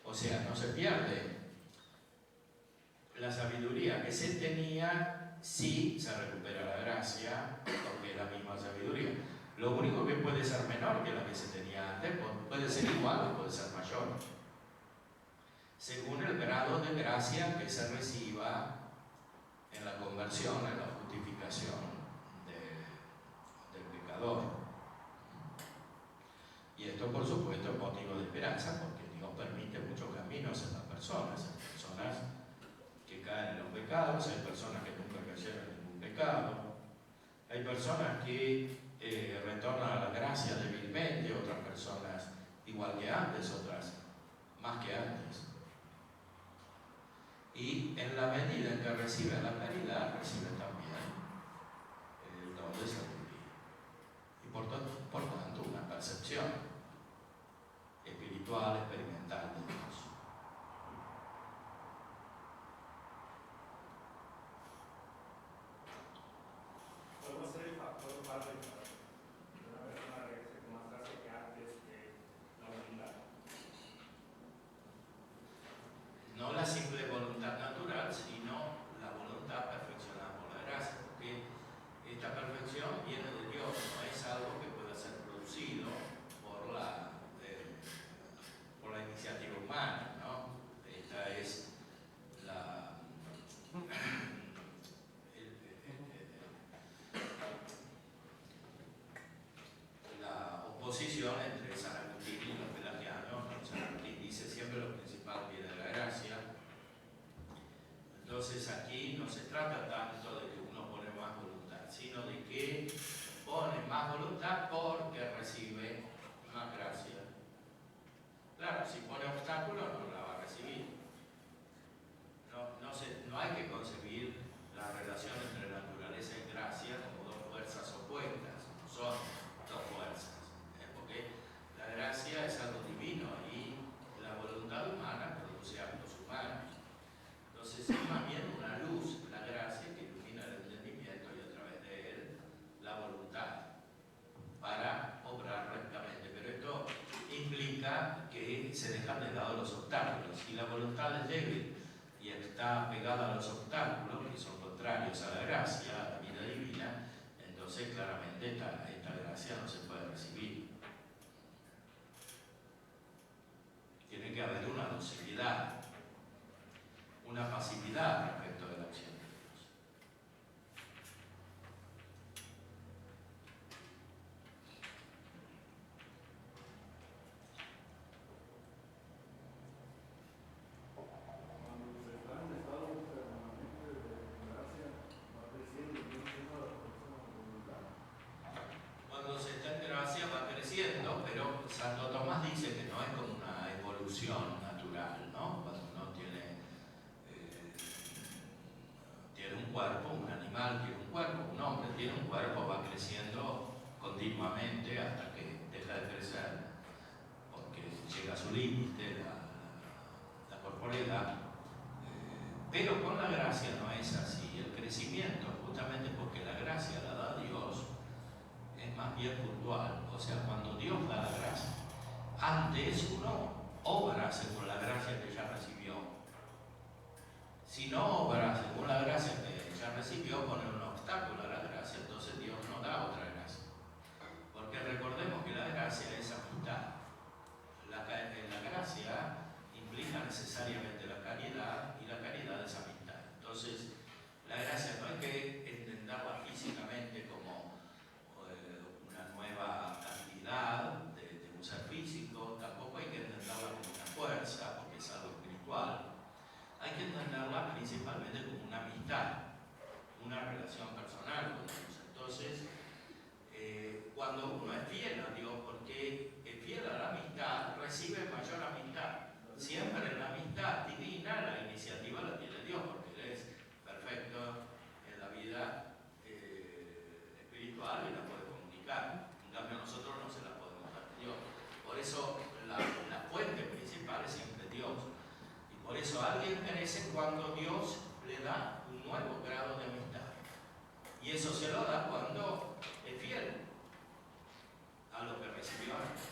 O sea, no se pierde la sabiduría que se tenía, sí se recupera la gracia, porque es la misma sabiduría. Lo único que puede ser menor que la que se tenía antes, puede ser igual o puede ser mayor, según el grado de gracia que se reciba en la conversión, en la justificación del pecador. Y esto, por supuesto, es motivo de esperanza, porque Dios permite muchos caminos en las personas. Hay personas que caen en los pecados, hay personas que nunca cayeron en ningún pecado, hay personas que retornan a la gracia débilmente, otras personas igual que antes, otras más que antes. Y en la medida en que reciben la caridad, reciben también el don de sabiduría. Y por tanto, una percepción espiritual, experimental de Dios. Podemos ser el factor padre oposición entre San Agustín y los pelagianos. San Agustín dice siempre lo principal viene de la gracia. Entonces aquí no se trata tanto de que uno pone más voluntad, sino de que pone más voluntad porque recibe más gracia. Claro, si pone obstáculos no la va a recibir. No hay que concebir la relación entre naturaleza y gracia como dos fuerzas opuestas, no son dos fuerzas, porque la gracia es algo divino y la voluntad humana produce actos humanos. Entonces es más bien una luz, la gracia, que ilumina el entendimiento y a través de él la voluntad para obrar rectamente. Pero esto implica que se dejan de lado los obstáculos. Si la voluntad es débil y está pegada a los obstáculos, que son contrarios a la gracia, a la vida divina, entonces claramente esta gracia no se puede recibir. Tiene que haber una docilidad, una pasividad respecto de la acción de Dios. Cuando se está en gracia va creciendo, pero Santo Tomás dice que no es como una evolución natural, ¿no? Cuando uno tiene un cuerpo, un animal tiene un cuerpo, un hombre tiene un cuerpo, va creciendo continuamente hasta que deja de crecer, porque llega a su límite, la corporeidad. Pero con la gracia no es así. El crecimiento, justamente porque la gracia la da Dios, es más bien puntual. O sea, cuando Dios da la gracia, antes uno obra según la gracia que ya recibió. Si no obra según la gracia que ya recibió, pone un obstáculo a la gracia, entonces Dios no da otra gracia. Porque recordemos que la gracia es amistad. La gracia implica necesariamente la caridad, y la caridad es amistad. Entonces, la gracia no hay que entenderla físicamente como una nueva actividad de un ser físico, tampoco hay que entenderla como una fuerza, porque es algo espiritual. Hay que entenderla principalmente como una amistad, una relación personal con Dios. Entonces, cuando uno es fiel a Dios, porque es fiel a la amistad, recibe mayor amistad. Siempre en la amistad divina la iniciativa la tiene Dios, porque Él es perfecto en la vida espiritual y la puede comunicar. En cambio nosotros no se la podemos dar a Dios. Por eso la fuente principal es siempre Dios. Y por eso alguien crece cuando Dios le da un nuevo grado de amistad. Y eso se lo da cuando es fiel a lo que recibió antes.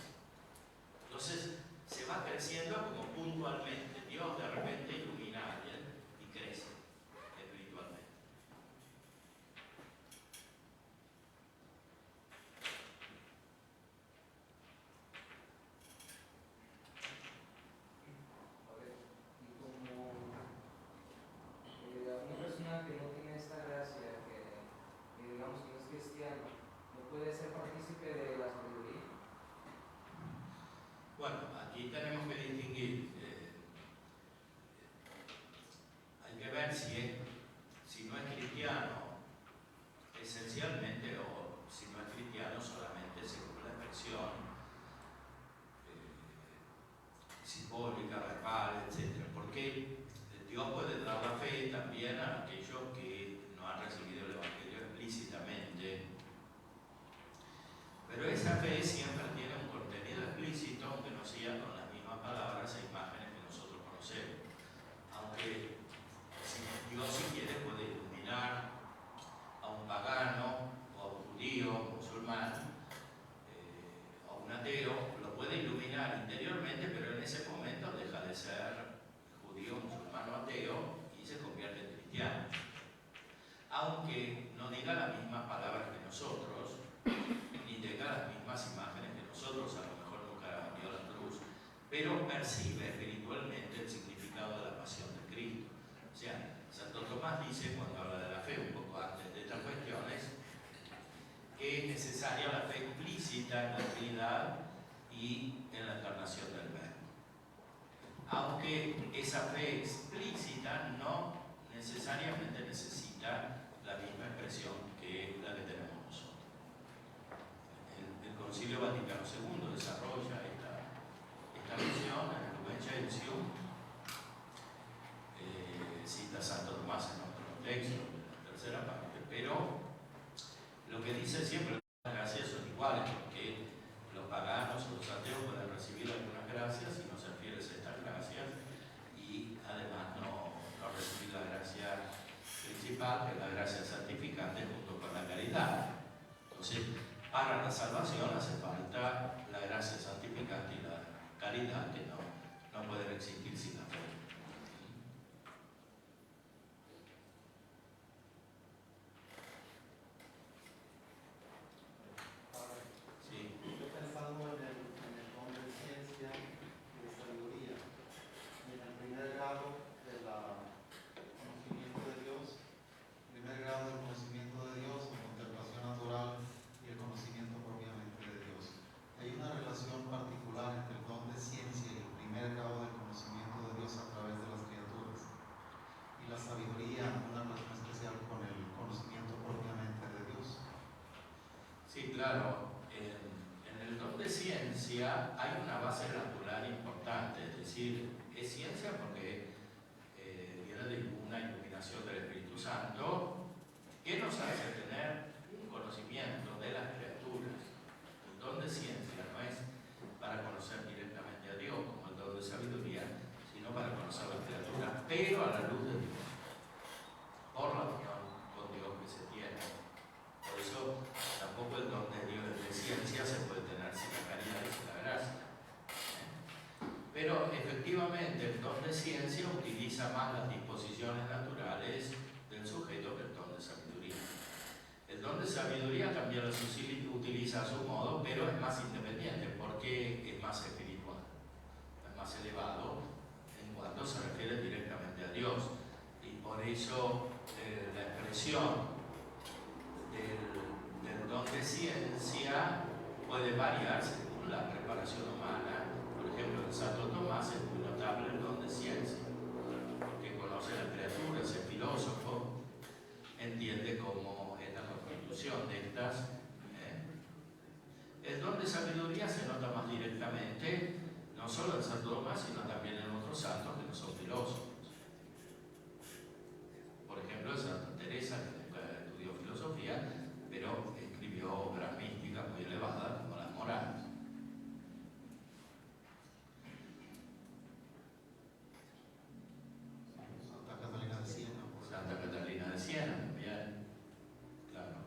Entonces se va creciendo como puntualmente. Dios de repente ilumina a alguien y crece espiritualmente. Y como una persona que no tiene esta gracia, que digamos que no es cristiano, ¿no puede ser partícipe de la sabiduría? Bueno, aquí tenemos que distinguir. Hay que ver si no es cristiano esencialmente, o si no es cristiano solamente según la expresión simbólica, verbal, etc. Porque Dios puede dar la fe también a aquellos que no han recibido el Evangelio explícitamente. Pero esa fe siempre tiene un contenido explícito, aunque no sea con las mismas palabras e imágenes que nosotros conocemos. Aunque Dios, si quiere, puede iluminar a un pagano, o a un judío, musulmán, o a un ateo, lo puede iluminar interiormente, pero en ese momento deja de ser judío, musulmán o ateo y se convierte en cristiano. Aunque no diga las mismas palabras que nosotros, ni tenga las mismas imágenes que nosotros, a lo mejor nunca vio la cruz, pero percibe espiritualmente el significado de la pasión de Cristo. O sea, Santo Tomás dice, cuando habla de la fe, un poco antes de estas cuestiones, que es necesaria la fe explícita explícita en la Trinidad y en la encarnación del Verbo. Aunque esa fe explícita no necesariamente necesita la misma expresión que la que tenemos nosotros. El Concilio Vaticano II desarrolla esta visión en el Lumen Gentium, cita a Santo Tomás en otro texto, en la tercera parte, pero lo que dice siempre, las gracias son iguales, porque los paganos o los ateos pueden recibir algunas gracias y no ser fieles a estas gracias, y además no recibir la gracia principal, que es la gracia santificante junto con la caridad. Entonces, para la salvación hace falta la gracia santificante y la caridad, que no pueden existir sin la fe. Claro, en el don de ciencia hay una base natural importante, es decir, es ciencia porque viene de una iluminación del Espíritu Santo que nos hace tener un conocimiento de las criaturas. El don de ciencia no es para conocer directamente a Dios como el don de sabiduría, sino para conocer a las criaturas, pero a la luz de Dios, por la unión con Dios que se tiene. Por eso tampoco el don de Dios de ciencia se puede tener sin la caridad y sin la gracia. Pero efectivamente el don de ciencia utiliza más las disposiciones naturales del sujeto que el don de sabiduría. El don de sabiduría también los utiliza a su modo, pero es más independiente porque es más espiritual, es más elevado en cuanto se refiere directamente a Dios. Y por eso la expresión del don de ciencia puede variar según la preparación humana. Por ejemplo, en Santo Tomás es muy notable el don de ciencia, porque conoce las criaturas, es filósofo, entiende cómo es la constitución de estas. El don de sabiduría se nota más directamente, no solo en Santo Tomás, sino también en otros santos que no son filósofos. Por ejemplo, en Santa Teresa, que nunca estudió filosofía, pero escribió obras místicas muy elevadas como las morales. Santa Catalina de Siena. Santa Catalina de Siena, bien, claro.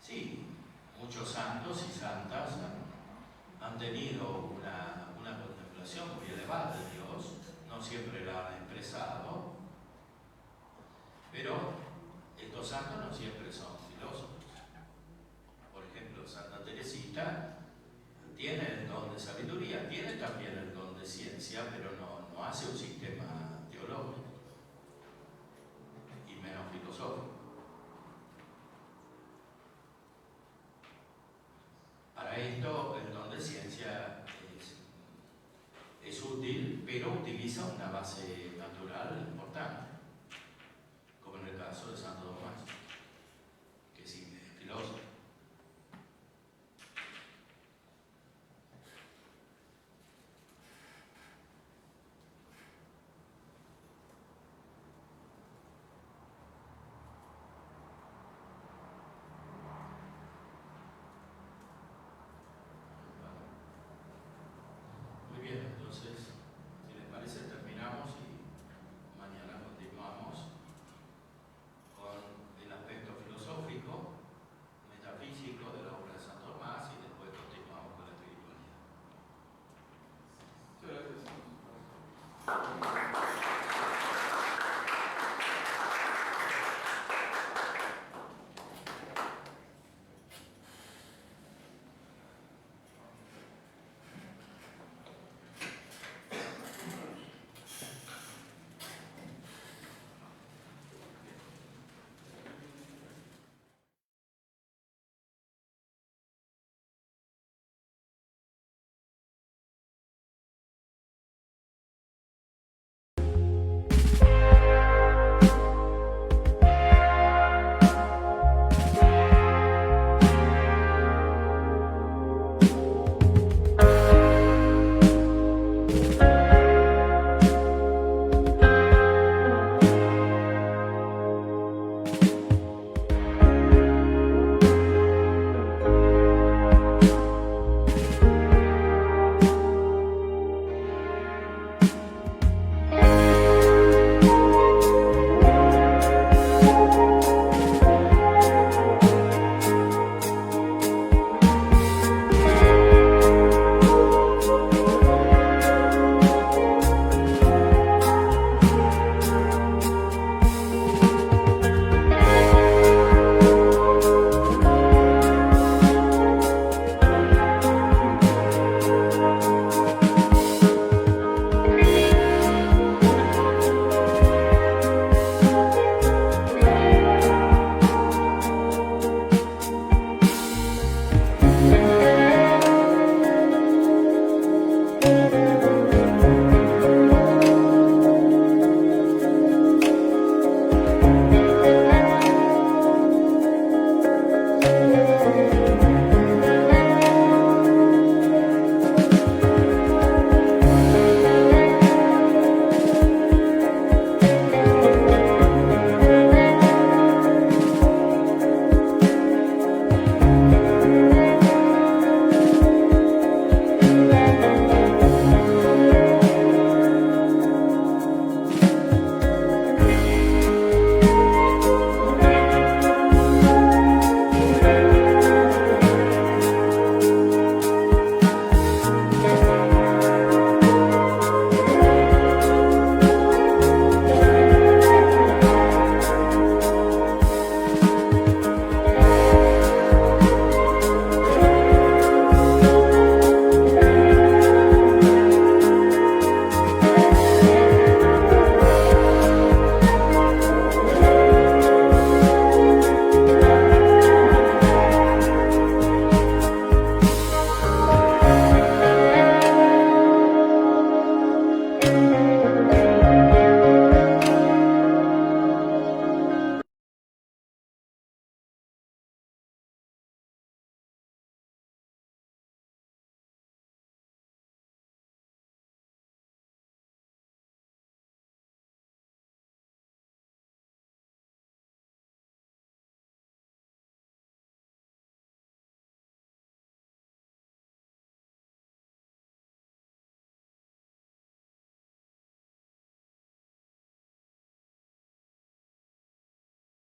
Sí, muchos santos y santas han tenido una contemplación muy elevada de Dios, no siempre la han expresado, pero estos santos no siempre son filósofos. Por ejemplo, Santa Teresita tiene el don de sabiduría, tiene también el don de ciencia, pero no hace un sistema teológico y menos filosófico. Para esto el don de ciencia es útil, pero utiliza una base natural